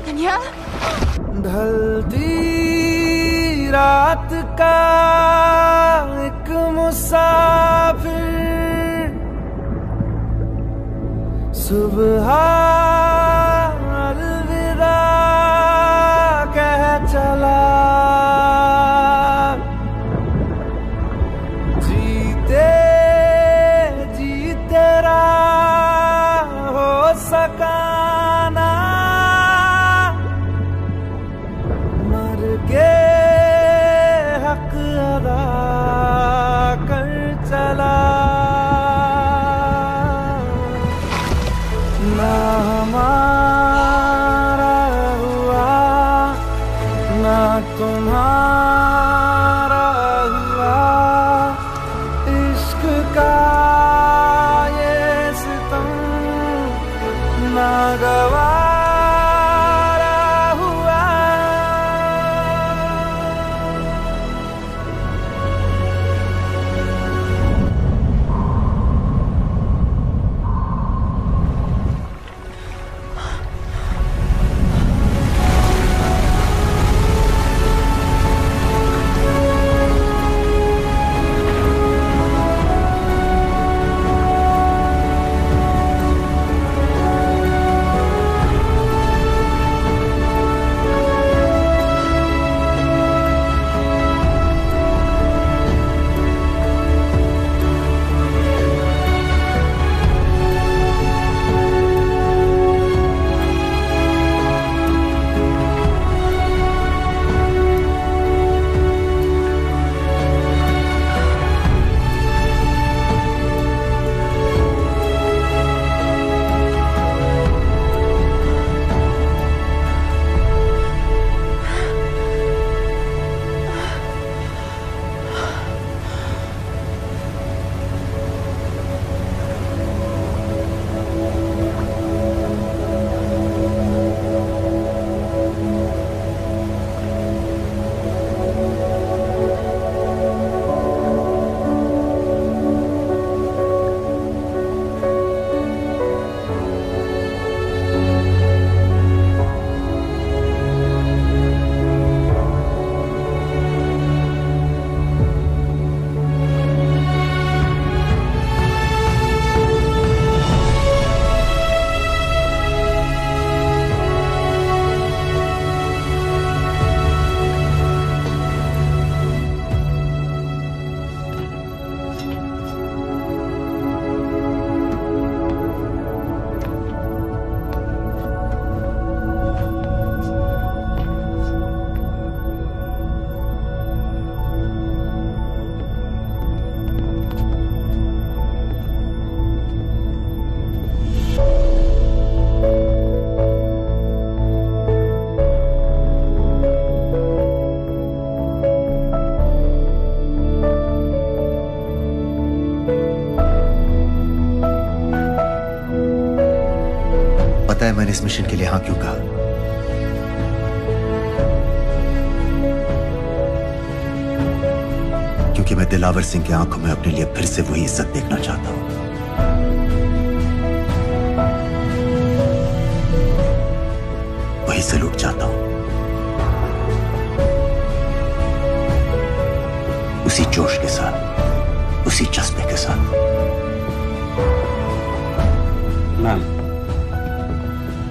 धनिया,
ढलती रात का एक मुसाफिर सुबह अलविदा कह चला, जीते जी तेरा हो सका ना, मर के हक अदा कर चला, ना हमारा हुआ ना तुम्हारा हुआ, इश्क का ये सितम ना गवारा हुआ।
पता है मैंने इस मिशन के लिए हाँ क्यों कहा? क्योंकि मैं दिलावर सिंह की आंखों में अपने लिए फिर से वही इज्जत देखना चाहता हूं। वही सलूट चाहता हूं, उसी जोश के साथ, उसी जज्बे के साथ।
मैम,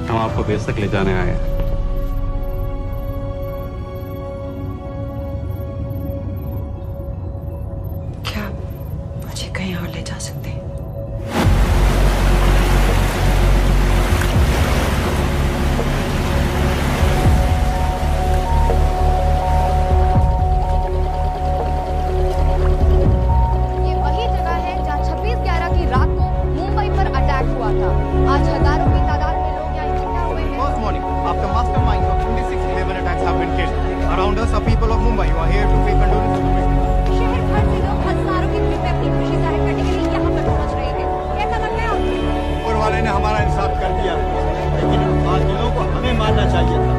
हम आपको बेस तक ले जाने आए हैं।
क्या मुझे कहीं और ले जा सकते हैं?
ये वही जगह है जहां 26/11 की रात को मुंबई पर अटैक हुआ था। आज हजारों की तादाद में लोग यहाँ इकट्ठा हुए हैं।
First morning, after masterminds of 26/11 attacks have been killed, around us are people of Mumbai who are here to pay condolences to victims.
शहर भर से लोग हजारों की भीड़ में अपनी खुशी जाहिर करने के लिए यहाँ पर पहुँच रहे हैं। कैसा लग रहा है आपको?
ऊपर वाले ने हमारा इंसाफ कर दिया, लेकिन उन कातिलों को हमें मारना चाहिए था।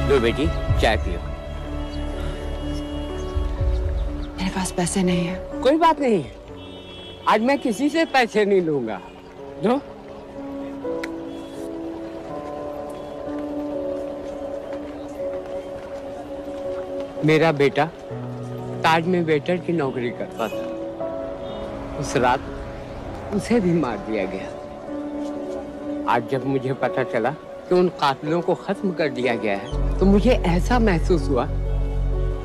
लो बेटी, चाय पियो।
मेरे पास पैसे नहीं है।
कोई बात नहीं, आज मैं किसी से पैसे नहीं लूंगा। लो। मेरा बेटा ताज में वेटर की नौकरी करता था। उस रात उसे भी मार दिया गया। आज जब मुझे पता चला कि उन कातिलों को खत्म कर दिया गया है, तो मुझे ऐसा महसूस हुआ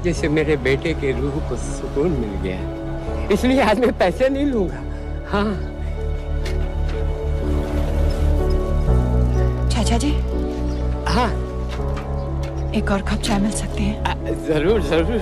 जैसे मेरे बेटे के रूह को सुकून मिल गया है। इसलिए आज मैं पैसे नहीं लूंगा। हाँ।
चाचा जी।
हाँ।
एक और कप चाय मिल सकती है?
जरूर जरूर।